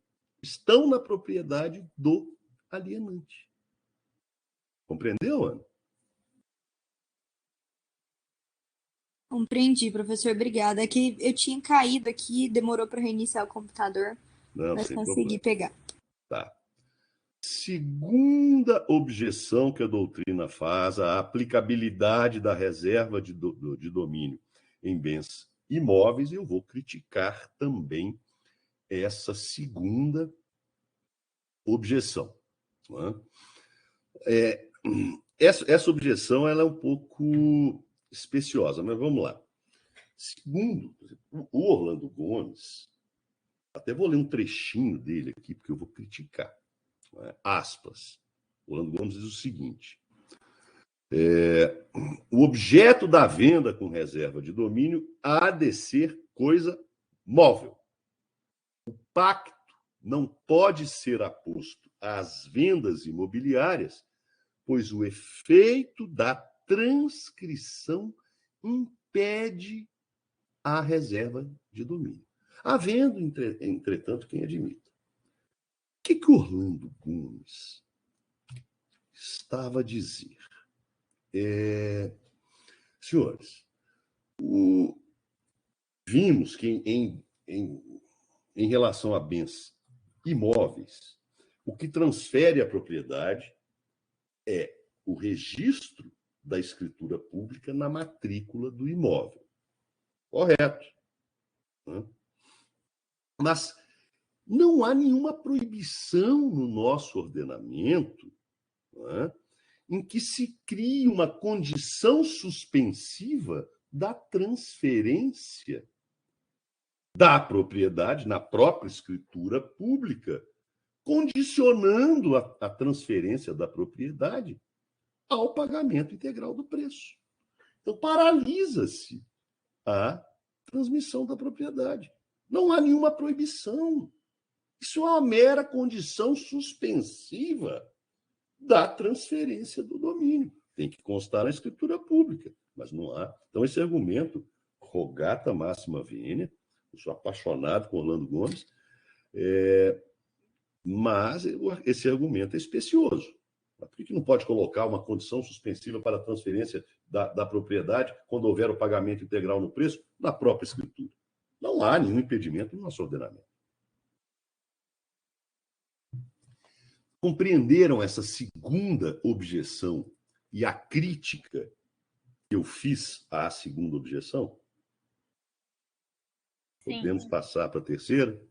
na propriedade do alienante. Compreendeu, Ana? Compreendi, professor. Obrigada. É que eu tinha caído aqui, demorou para reiniciar o computador, mas consegui pegar. Tá. Segunda objeção que a doutrina faz, a aplicabilidade da reserva de domínio em bens imóveis, eu vou criticar também essa segunda objeção. Essa objeção ela é um pouco especiosa, mas vamos lá. Segundo, o Orlando Gomes, até vou ler um trechinho dele aqui, porque eu vou criticar. Aspas. O Orlando Gomes diz o seguinte: o objeto da venda com reserva de domínio há de ser coisa móvel. O pacto não pode ser aposto às vendas imobiliárias, pois o efeito da transcrição impede a reserva de domínio. Havendo, entretanto, quem admita. O que Orlando Gomes estava a dizer? Senhores, vimos que em relação a bens imóveis, o que transfere a propriedade é o registro da escritura pública na matrícula do imóvel. Correto. Mas não há nenhuma proibição no nosso ordenamento em que se crie uma condição suspensiva da transferência da propriedade na própria escritura pública, condicionando a transferência da propriedade ao pagamento integral do preço. Então, paralisa-se a transmissão da propriedade. Não há nenhuma proibição. Isso é uma mera condição suspensiva da transferência do domínio. Tem que constar na escritura pública, mas não há. Então, esse argumento, rogata máxima venia, eu sou apaixonado com Orlando Gomes, mas esse argumento é especioso. Por que não pode colocar uma condição suspensiva para a transferência da propriedade quando houver o pagamento integral no preço na própria escritura? Não há nenhum impedimento no nosso ordenamento. Compreenderam essa segunda objeção e a crítica que eu fiz à segunda objeção? Sim. Podemos passar para a terceira?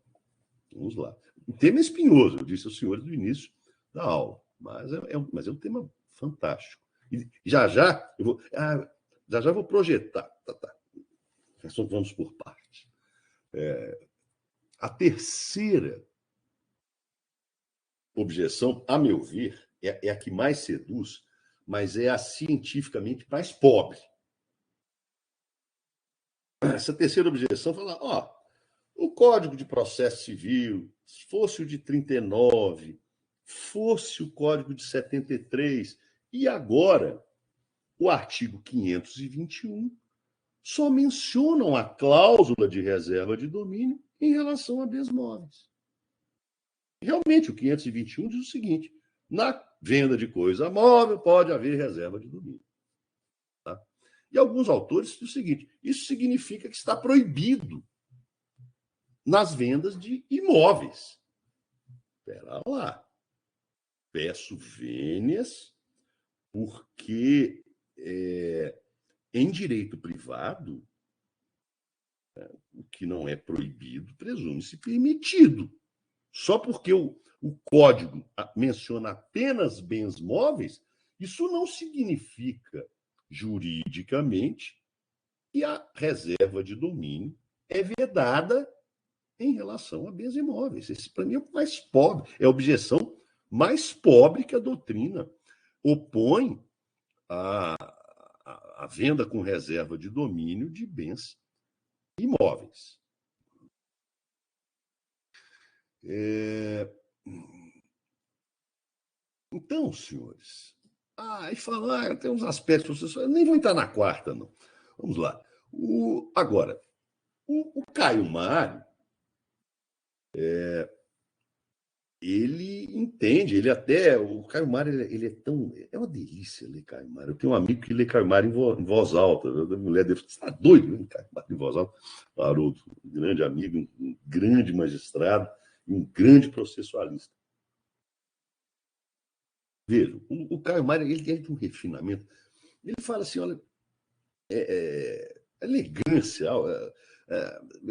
Vamos lá. O tema é espinhoso, eu disse aos senhores no início da aula, mas é um tema fantástico. E já eu vou projetar. Tá. Vamos por partes. A terceira objeção, a meu ver, é a que mais seduz, mas é a cientificamente mais pobre. Essa terceira objeção fala, o Código de Processo Civil, fosse o de 39, fosse o Código de 73, e agora o artigo 521, só mencionam a cláusula de reserva de domínio em relação a bens móveis. Realmente, o 521 diz o seguinte: na venda de coisa móvel pode haver reserva de domínio. Tá? E alguns autores dizem o seguinte: isso significa que está proibido nas vendas de imóveis. espera lá. Peço vênias porque em direito privado, o que não é proibido presume-se permitido. Só porque o código menciona apenas bens móveis, isso não significa juridicamente que a reserva de domínio é vedada em relação a bens imóveis. Esse, para mim, é o mais pobre, é a objeção mais pobre que a doutrina opõe à venda com reserva de domínio de bens imóveis. Então, senhores, e falar, tem uns aspectos, eu nem vou entrar na quarta, não. Vamos lá. Agora, o Caio Mário, ele entende, o Caio Mário, ele é tão, é uma delícia ler Caio Mário. Eu tenho um amigo que lê Caio Mário em voz alta, a mulher dele, você está doido, né? Caio Mário em voz alta. Haroldo, um grande amigo, um grande magistrado e um grande processualista. Veja, o Caio Mário, ele tem um refinamento. Ele fala assim, olha, elegância,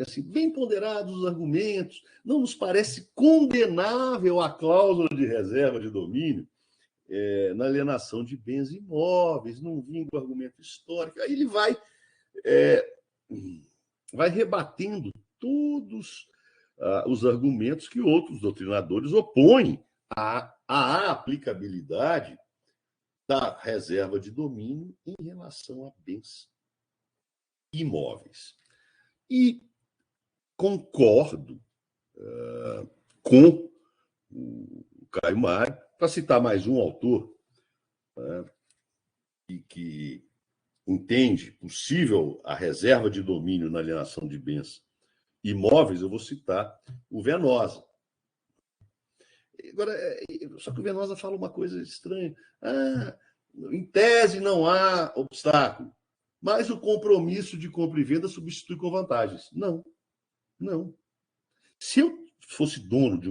assim, bem ponderados os argumentos, não nos parece condenável a cláusula de reserva de domínio na alienação de bens imóveis, não vinga o argumento histórico. Aí ele vai rebatendo todos os argumentos que outros doutrinadores opõem à aplicabilidade da reserva de domínio em relação a bens imóveis. E concordo com o Caio Mário, para citar mais um autor que entende possível a reserva de domínio na alienação de bens imóveis, eu vou citar o Venosa. Agora, só que o Venosa fala uma coisa estranha. Em tese não há obstáculo, mas o compromisso de compra e venda substitui com vantagens. Não. Se eu fosse dono de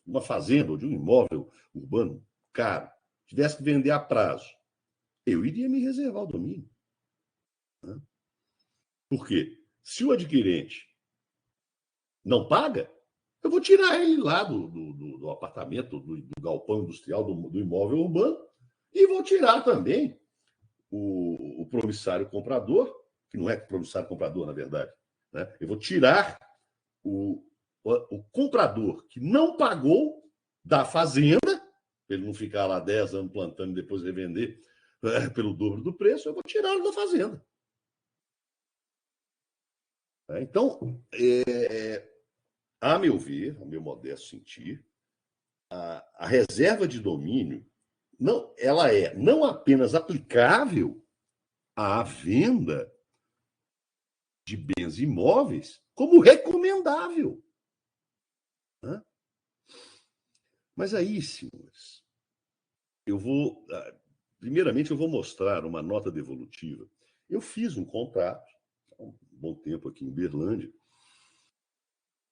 uma fazenda ou de um imóvel urbano caro, tivesse que vender a prazo, eu iria me reservar o domínio. Por quê? Se o adquirente não paga, eu vou tirar ele lá do apartamento, do galpão industrial, do imóvel urbano, e vou tirar também o promissário comprador, que não é promissário comprador, na verdade. Né? Eu vou tirar o comprador que não pagou da fazenda, para ele não ficar lá 10 anos plantando e depois revender pelo dobro do preço, eu vou tirá-lo da fazenda. Então, a meu ver, a meu modesto sentir, a reserva de domínio ela é não apenas aplicável à venda de bens imóveis, como recomendável. Mas aí, senhores, primeiramente eu vou mostrar uma nota devolutiva. Eu fiz um contrato, há um bom tempo aqui em Uberlândia,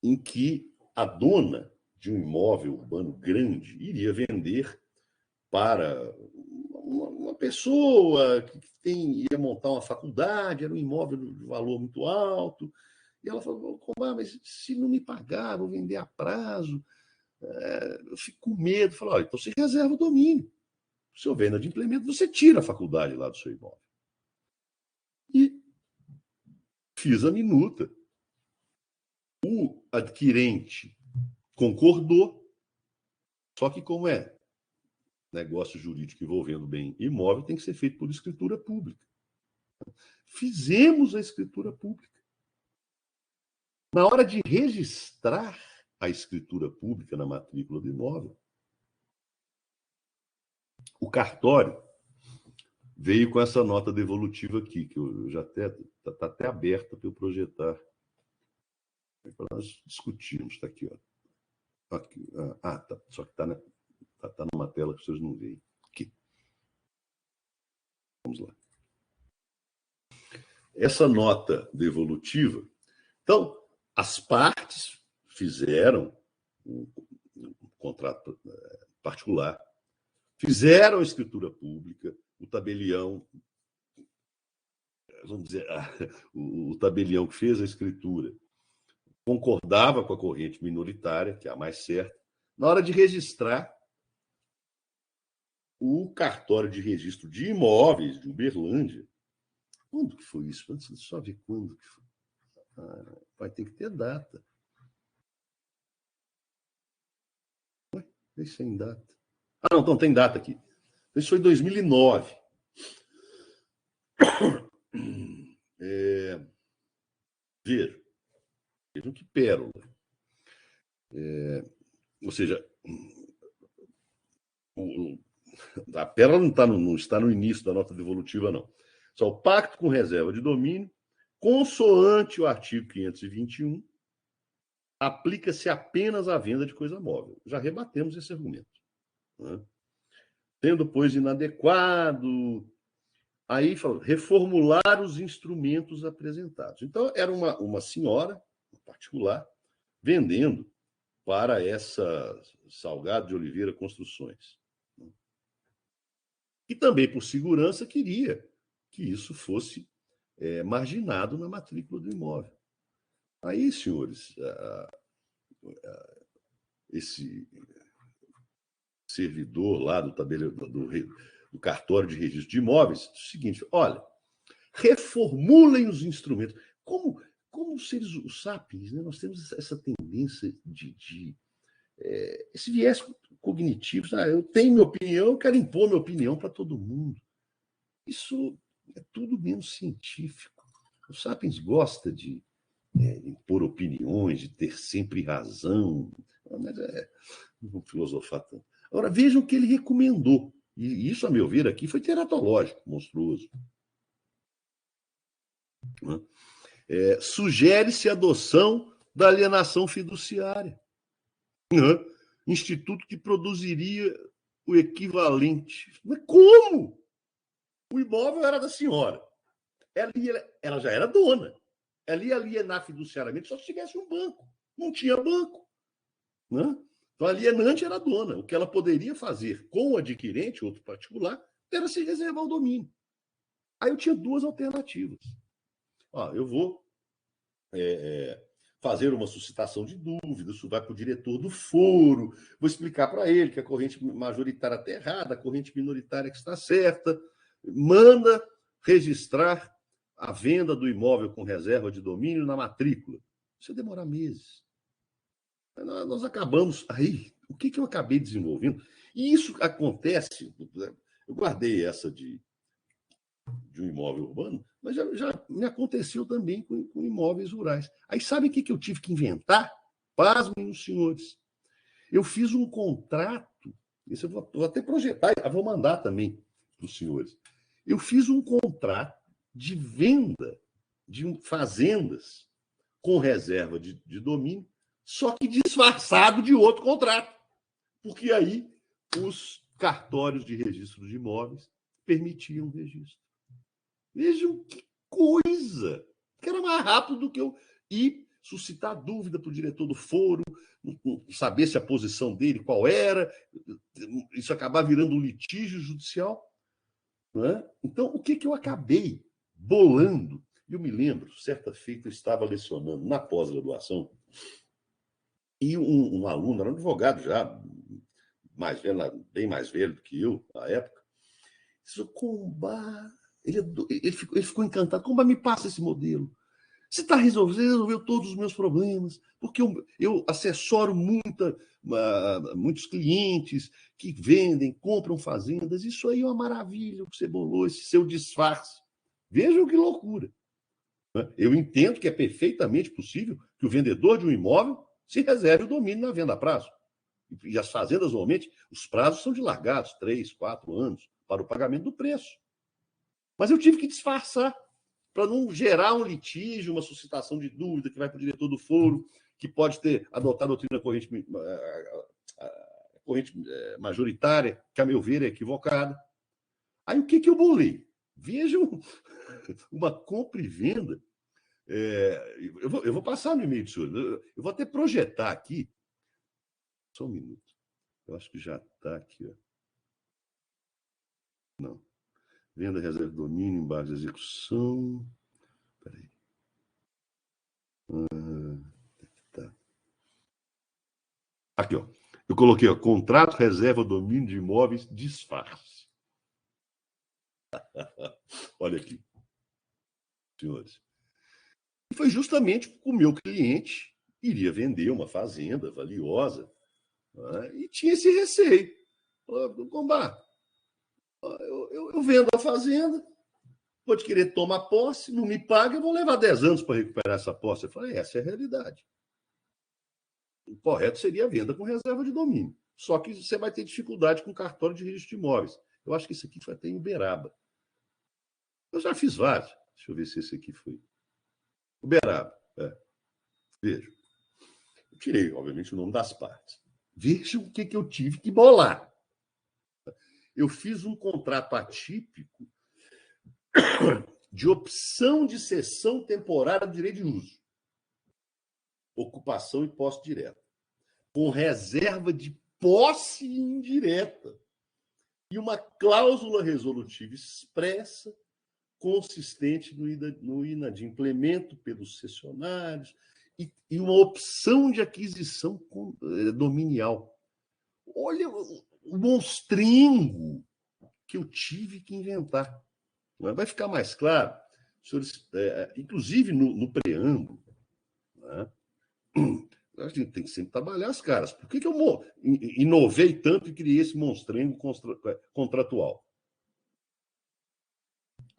em que a dona de um imóvel urbano grande iria vender para uma pessoa que ia montar uma faculdade, era um imóvel de valor muito alto, e ela falou, mas se não me pagar, vou vender a prazo, eu fico com medo. Falou, então você reserva o domínio. Se houver inadimplemento, você tira a faculdade lá do seu imóvel. E fiz a minuta. O adquirente concordou, só que como é negócio jurídico envolvendo bem imóvel, tem que ser feito por escritura pública. Fizemos a escritura pública. Na hora de registrar a escritura pública na matrícula do imóvel, o cartório veio com essa nota devolutiva aqui, que eu já está até aberta para eu projetar. Para nós discutirmos, está aqui, ó. Aqui, tá. Só que está numa tela que vocês não veem. Aqui. Vamos lá. Essa nota devolutiva. Então, as partes fizeram um contrato particular, fizeram a escritura pública, o tabelião, vamos dizer, o tabelião que fez a escritura concordava com a corrente minoritária, que é a mais certa, na hora de registrar o cartório de registro de imóveis de Uberlândia. Quando que foi isso? Deixa eu só ver quando que foi. Vai ter que ter data. Ué, isso sem data. Não, então tem data aqui. Isso foi em 2009. Vejam que pérola. Ou seja, a pérola não está no início da nota devolutiva, não. Só o pacto com reserva de domínio, consoante o artigo 521, aplica-se apenas à venda de coisa móvel. Já rebatemos esse argumento. Né? Tendo, pois, inadequado, aí fala, reformular os instrumentos apresentados. Então, era uma senhora, em particular, vendendo para essa Salgado de Oliveira Construções. E também, por segurança, queria que isso fosse marginado na matrícula do imóvel. Aí, senhores, esse servidor lá do cartório de registro de imóveis, o seguinte, olha, reformulem os instrumentos. Como os seres, os sapiens, né, nós temos essa tendência de esse viés cognitivo. Eu tenho minha opinião, eu quero impor minha opinião para todo mundo. Isso é tudo menos científico. O sapiens gosta de impor opiniões, de ter sempre razão. Mas não vou filosofar tanto. Agora, vejam o que ele recomendou. E isso, a meu ver, aqui foi teratológico, monstruoso. Sugere-se a adoção da alienação fiduciária. Instituto que produziria o equivalente. Mas como? O imóvel era da senhora. Ela já era dona. Ela ia alienar fiduciariamente só se tivesse um banco. Não tinha banco. Né? Então, a alienante era a dona. O que ela poderia fazer com o adquirente, outro particular, era se reservar o domínio. Aí eu tinha duas alternativas. Eu vou fazer uma suscitação de dúvida, isso vai para o diretor do foro, vou explicar para ele que a corrente majoritária está errada, a corrente minoritária que está certa, manda registrar a venda do imóvel com reserva de domínio na matrícula. Isso ia demorar meses. Nós acabamos... Aí, o que eu acabei desenvolvendo? E isso acontece... Eu guardei essa de um imóvel urbano, mas já me aconteceu também com imóveis rurais. Aí sabe o que eu tive que inventar? Pasmem os senhores. Eu fiz um contrato, isso eu vou até projetar, eu vou mandar também para os senhores. Eu fiz um contrato de venda de fazendas com reserva de domínio, só que disfarçado de outro contrato. Porque aí os cartórios de registro de imóveis permitiam o registro. Vejam que coisa! Que era mais rápido do que eu ir suscitar dúvida para o diretor do foro, saber se a posição dele qual era, isso acabar virando um litígio judicial. Não é? Então, o que eu acabei bolando? Eu me lembro, certa feita, eu estava lecionando na pós-graduação e um aluno, era um advogado já, mais velho, bem mais velho do que eu, na época, disse, ele ficou encantado. Como me passa esse modelo? Você resolveu todos os meus problemas, porque eu assessoro muitos clientes que vendem, compram fazendas. Isso aí é uma maravilha, o que você bolou, esse seu disfarce. Vejam que loucura. Eu entendo que é perfeitamente possível que o vendedor de um imóvel se reserve o domínio na venda a prazo. E as fazendas, normalmente, os prazos são dilargados, 3, 4 anos, para o pagamento do preço. Mas eu tive que disfarçar para não gerar um litígio, uma suscitação de dúvida que vai para o diretor do foro, que pode ter adotado a doutrina corrente majoritária, que, a meu ver, é equivocada. Aí o que eu bolei? Vejam uma compra e venda. Eu vou passar no e-mail do senhor. Eu vou até projetar aqui. Só um minuto. Eu acho que já está aqui, ó. Não. Venda, reserva de domínio, embargo de execução. Peraí. Tá. Aqui, ó. Eu coloquei, ó, contrato, reserva, domínio de imóveis, disfarce. Olha aqui, senhores. E foi justamente porque o meu cliente iria vender uma fazenda valiosa, né, e tinha esse receio. Combá, eu vendo a fazenda, pode querer tomar posse, não me paga, eu vou levar 10 anos para recuperar essa posse. Eu falei, essa é a realidade. O correto seria a venda com reserva de domínio. Só que você vai ter dificuldade com cartório de registro de imóveis. Eu acho que isso aqui foi até em Uberaba. Eu já fiz vários. Deixa eu ver se esse aqui foi. Uberaba. Veja. Eu tirei, obviamente, o nome das partes. Veja o que eu tive que bolar. Eu fiz um contrato atípico de opção de cessão temporária do direito de uso, ocupação e posse direta, com reserva de posse indireta e uma cláusula resolutiva expressa consistente no inadimplemento pelos cessionários e uma opção de aquisição dominial. Olha o monstringo que eu tive que inventar. Vai ficar mais claro, senhores, inclusive no preâmbulo, né? A gente tem que sempre trabalhar as caras. Por que eu inovei tanto e criei esse monstrengo contratual?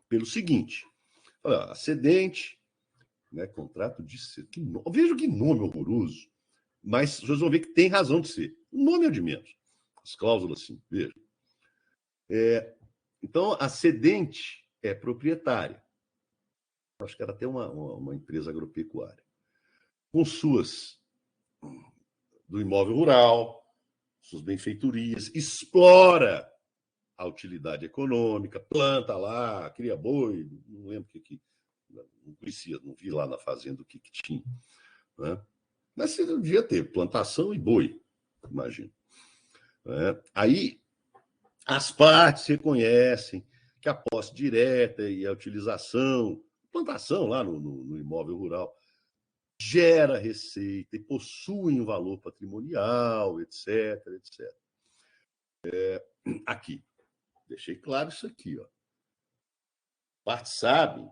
Pelo seguinte, olha, cedente, né, contrato de ser. Veja que nome horroroso, mas vocês vão ver que tem razão de ser. O nome é de menos. As cláusulas, sim, veja. Então, a cedente é proprietária. Acho que era até uma empresa agropecuária. Com suas do imóvel rural, suas benfeitorias, explora a utilidade econômica, planta lá, cria boi, não lembro o que não conhecia, não vi lá na fazenda o que tinha, né? Mas você devia ter plantação e boi, imagino. Aí as partes reconhecem que a posse direta e a utilização, plantação lá no imóvel rural, gera receita e possuem um valor patrimonial, etc, etc. Aqui, deixei claro isso aqui, ó. Partes sabem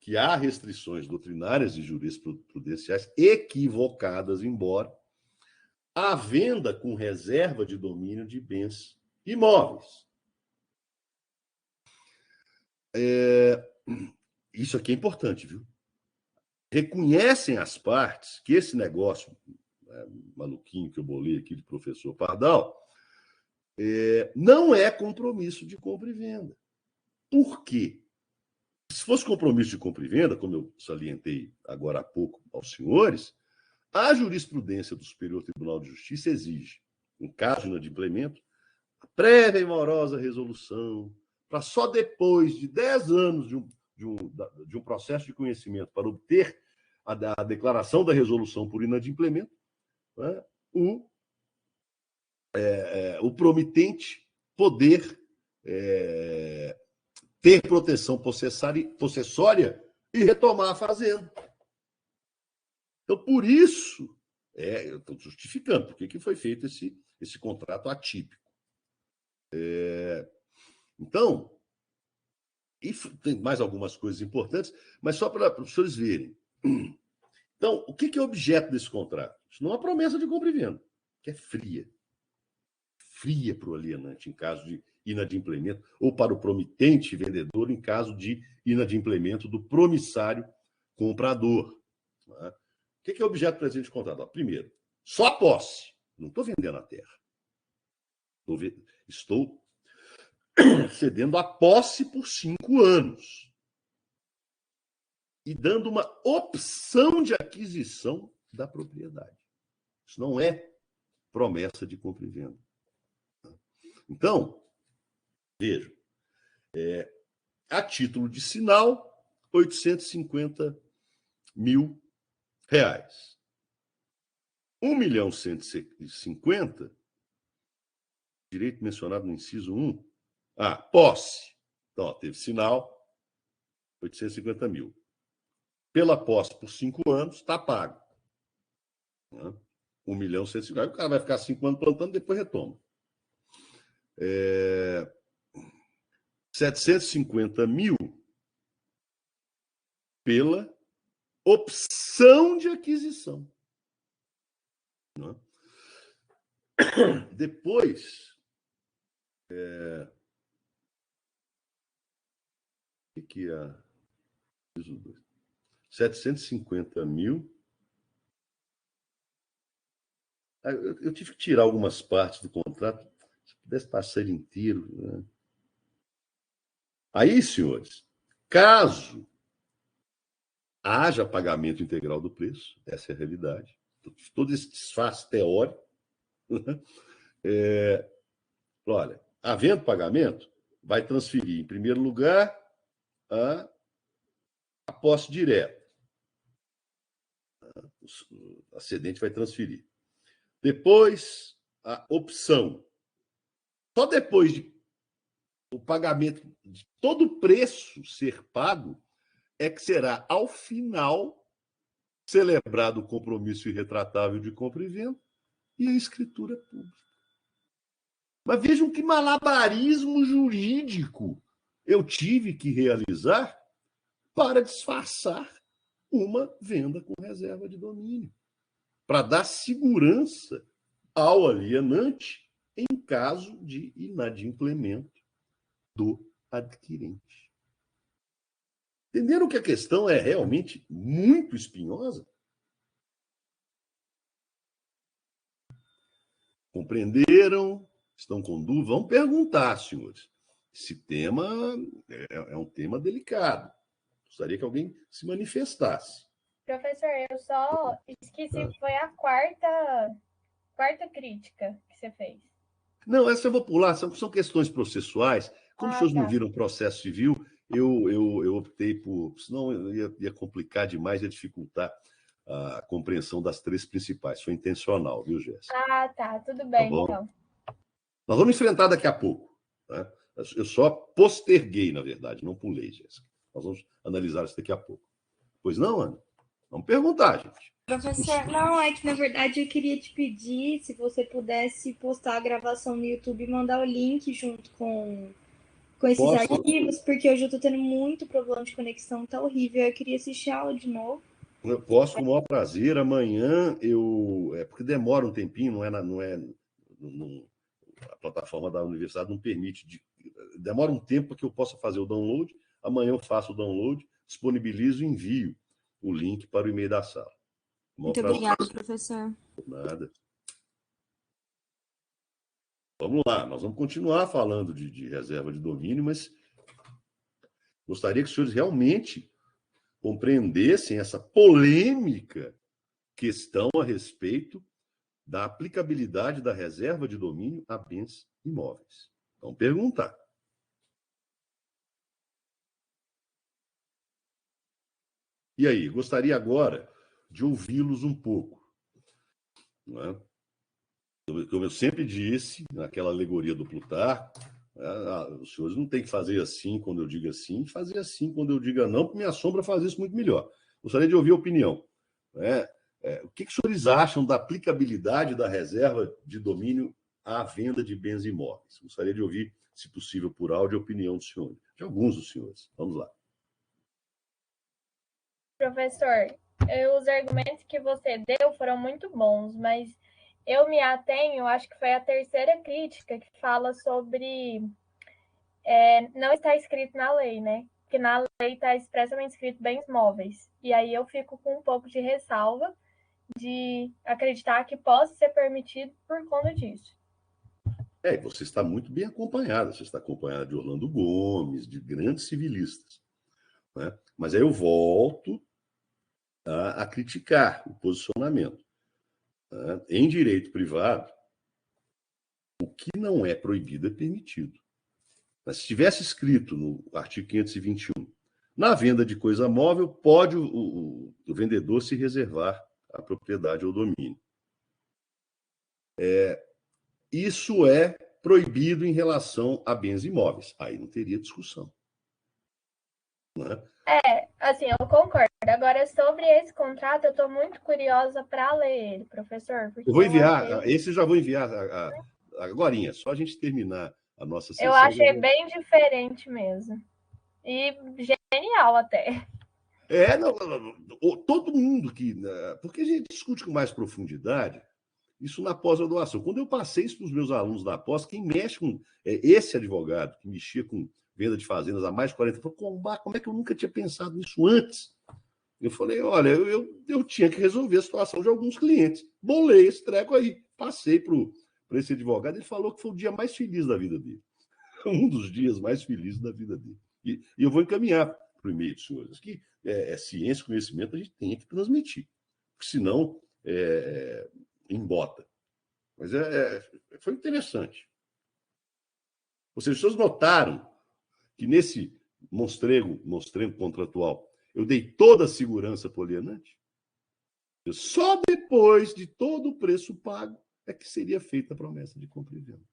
que há restrições doutrinárias e jurisprudenciais equivocadas, embora a venda com reserva de domínio de bens imóveis. Isso aqui é importante, viu? Reconhecem as partes que esse negócio maluquinho que eu bolei aqui do professor Pardal não é compromisso de compra e venda. Por quê? Se fosse compromisso de compra e venda, como eu salientei agora há pouco aos senhores, a jurisprudência do Superior Tribunal de Justiça exige, em caso de inadimplemento, a prévia e morosa resolução, para só depois de 10 anos de um processo de conhecimento para obter a declaração da resolução por inadimplemento, né, o promitente poder ter proteção possessória e retomar a fazenda. Então, por isso, eu estou justificando por que foi feito esse contrato atípico. Então, e tem mais algumas coisas importantes, mas só para os senhores verem. Então, o que é objeto desse contrato? Isso não é uma promessa de compra e venda, que é fria. Fria para o alienante em caso de inadimplemento, ou para o promitente vendedor em caso de inadimplemento do promissário comprador. Né? O que é objeto presente de contrato? Primeiro, só a posse. Não estou vendendo a terra. Estou cedendo a posse por 5 anos e dando uma opção de aquisição da propriedade. Isso não é promessa de compra e venda. Então, veja, a título de sinal, R$850 mil. R$1.150.000 direito mencionado no inciso 1. Posse. Então, ó, teve sinal, 850 mil. Pela posse por 5 anos, está pago. Né? 1.150.000. O cara vai ficar 5 anos plantando, depois retoma. 750 mil pela opção de aquisição. Né? Depois, o que é 750 mil. Eu tive que tirar algumas partes do contrato, se pudesse passar ele inteiro. Né? Aí, senhores, caso haja pagamento integral do preço, essa é a realidade, todo esse disfarce teórico, olha, havendo pagamento, vai transferir, em primeiro lugar, a posse direta. A cedente vai transferir. Depois, a opção. Só depois de o pagamento de todo o preço ser pago, é que será, ao final, celebrado o compromisso irretratável de compra e venda e a escritura pública. Mas vejam que malabarismo jurídico eu tive que realizar para disfarçar uma venda com reserva de domínio, para dar segurança ao alienante em caso de inadimplemento do adquirente. Entenderam que a questão é realmente muito espinhosa? Compreenderam? Estão com dúvida? Vamos perguntar, senhores. Esse tema é um tema delicado. Gostaria que alguém se manifestasse. Professor, eu só esqueci, foi a quarta crítica que você fez. Não, essa eu vou pular, são questões processuais. Como os senhores não viram processo civil, eu optei por... Senão ia complicar demais, ia dificultar a compreensão das 3 principais. Foi intencional, viu, Jéssica? Tá. Tudo bem, então. Nós vamos enfrentar daqui a pouco. Tá? Eu só posterguei, na verdade, não pulei, Jéssica. Nós vamos analisar isso daqui a pouco. Pois não, Ana? Vamos perguntar, gente. Professor, não, é que na verdade eu queria te pedir se você pudesse postar a gravação no YouTube e mandar o link junto com esses arquivos, porque hoje eu tô tendo muito problema de conexão, tá horrível. Eu queria assistir a aula de novo. Eu posso com o maior prazer. Amanhã porque demora um tempinho, a plataforma da universidade não permite. Demora um tempo para que eu possa fazer o download. Amanhã eu faço o download, disponibilizo e envio o link para o e-mail da sala. Muito obrigada, professor. Nada. Vamos lá, nós vamos continuar falando de reserva de domínio, mas gostaria que os senhores realmente compreendessem essa polêmica questão a respeito da aplicabilidade da reserva de domínio a bens imóveis. Vamos perguntar. E aí, gostaria agora de ouvi-los um pouco. Não é? Como eu sempre disse, naquela alegoria do Plutarco, os senhores não têm que fazer assim quando eu digo assim, fazer assim quando eu diga não, porque minha sombra faz isso muito melhor. Gostaria de ouvir a opinião. O que os senhores acham da aplicabilidade da reserva de domínio à venda de bens imóveis? Gostaria de ouvir, se possível, por áudio, a opinião dos senhores, de alguns dos senhores. Vamos lá. Professor, os argumentos que você deu foram muito bons, mas eu me atenho, acho que foi a terceira crítica que fala sobre não está escrito na lei, né? Porque na lei está expressamente escrito bens móveis. E aí eu fico com um pouco de ressalva de acreditar que possa ser permitido por conta disso. Você está muito bem acompanhada. Você está acompanhada de Orlando Gomes, de grandes civilistas. Né? Mas aí eu volto a criticar o posicionamento. Né? Em direito privado, o que não é proibido é permitido. Mas se tivesse escrito no artigo 521, na venda de coisa móvel, pode o vendedor se reservar a propriedade ou domínio. Isso é proibido em relação a bens imóveis. Aí não teria discussão. Né? Assim, eu concordo. Agora, sobre esse contrato, eu estou muito curiosa para ler ele, professor. Porque eu vou enviar, achei... esse eu já vou enviar agorinha, só a gente terminar a nossa sessão. Eu achei bem diferente mesmo. E genial até. Todo mundo que... Porque a gente discute com mais profundidade isso na pós-graduação. Quando eu passei isso para os meus alunos da pós, quem mexe com... esse advogado que mexia com venda de fazendas há mais de 40 anos, falou, como é que eu nunca tinha pensado nisso antes? Eu falei, olha, eu tinha que resolver a situação de alguns clientes. Bolei esse treco aí, passei para esse advogado, ele falou que foi o dia mais feliz da vida dele. Um dos dias mais felizes da vida dele. E eu vou encaminhar para o e-mail dos senhores, que ciência e conhecimento a gente tem que transmitir, porque senão embota. Mas foi interessante. Ou seja, os senhores notaram que nesse mostrengo contratual eu dei toda a segurança para o alienante? Só depois de todo o preço pago é que seria feita a promessa de compra e venda.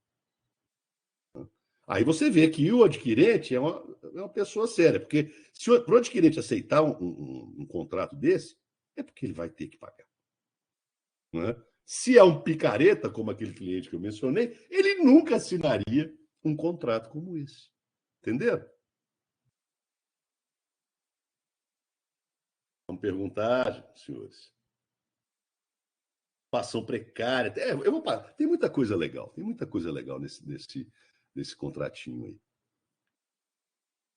Aí você vê que o adquirente é uma pessoa séria, porque se para o adquirente aceitar um contrato desse, é porque ele vai ter que pagar. Não é? Se é um picareta, como aquele cliente que eu mencionei, ele nunca assinaria um contrato como esse. Entenderam? Vamos perguntar, senhores. Situação precária. Tem muita coisa legal. Tem muita coisa legal nesse contratinho aí.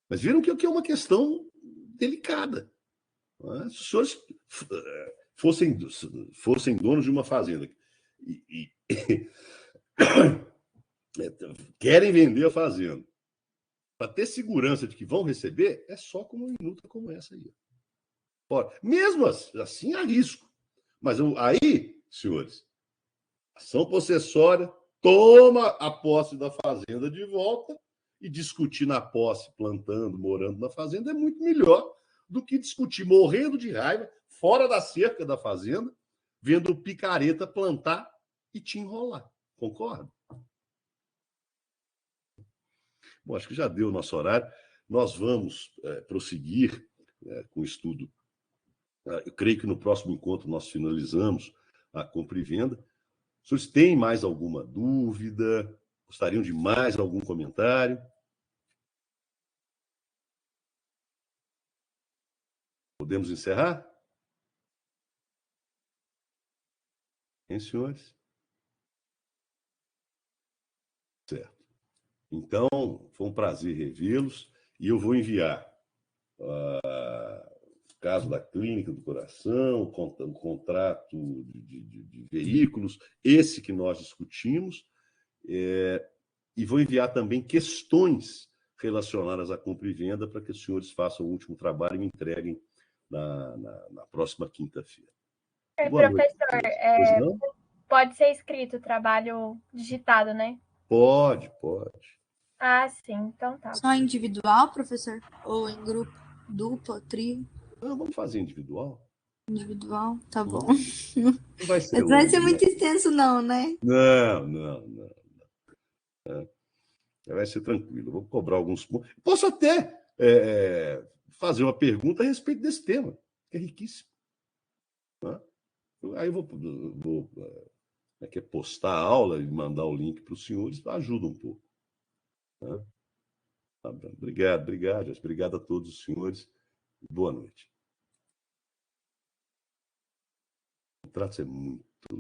Mas viram que é uma questão delicada. Não é? Se os senhores fossem donos de uma fazenda e querem vender a fazenda para ter segurança de que vão receber, é só com uma minuta como essa aí. Ora, mesmo assim, há risco. Mas aí, senhores, ação possessória, toma a posse da fazenda de volta e discutir na posse, plantando, morando na fazenda, é muito melhor do que discutir morrendo de raiva, fora da cerca da fazenda, vendo o picareta plantar e te enrolar. Concorda? Bom, acho que já deu o nosso horário. Nós vamos prosseguir com o estudo. Eu creio que no próximo encontro nós finalizamos a compra e venda. Os senhores têm mais alguma dúvida? Gostariam de mais algum comentário? Podemos encerrar? Hein, senhores? Certo. Então, foi um prazer revê-los e eu vou enviar o caso da Clínica do Coração, o contrato de veículos, esse que nós discutimos, e vou enviar também questões relacionadas à compra e venda para que os senhores façam o último trabalho e me entreguem na próxima quinta-feira. Professor, pode ser escrito trabalho digitado, né? Pode. Ah, sim, então tá. Só individual, professor? Ou em grupo? Dupla, trio? Não, vamos fazer individual. Individual, tá bom. Não vai ser Mas vai ser muito extenso, não, né? Não. Vai ser tranquilo. Vou cobrar alguns pontos. Posso até fazer uma pergunta a respeito desse tema, que é riquíssimo. Né? Aí eu vou postar a aula e mandar o link para os senhores, ajuda um pouco. Né? Tá bem. Obrigado a todos os senhores. Boa noite. O contrato é muito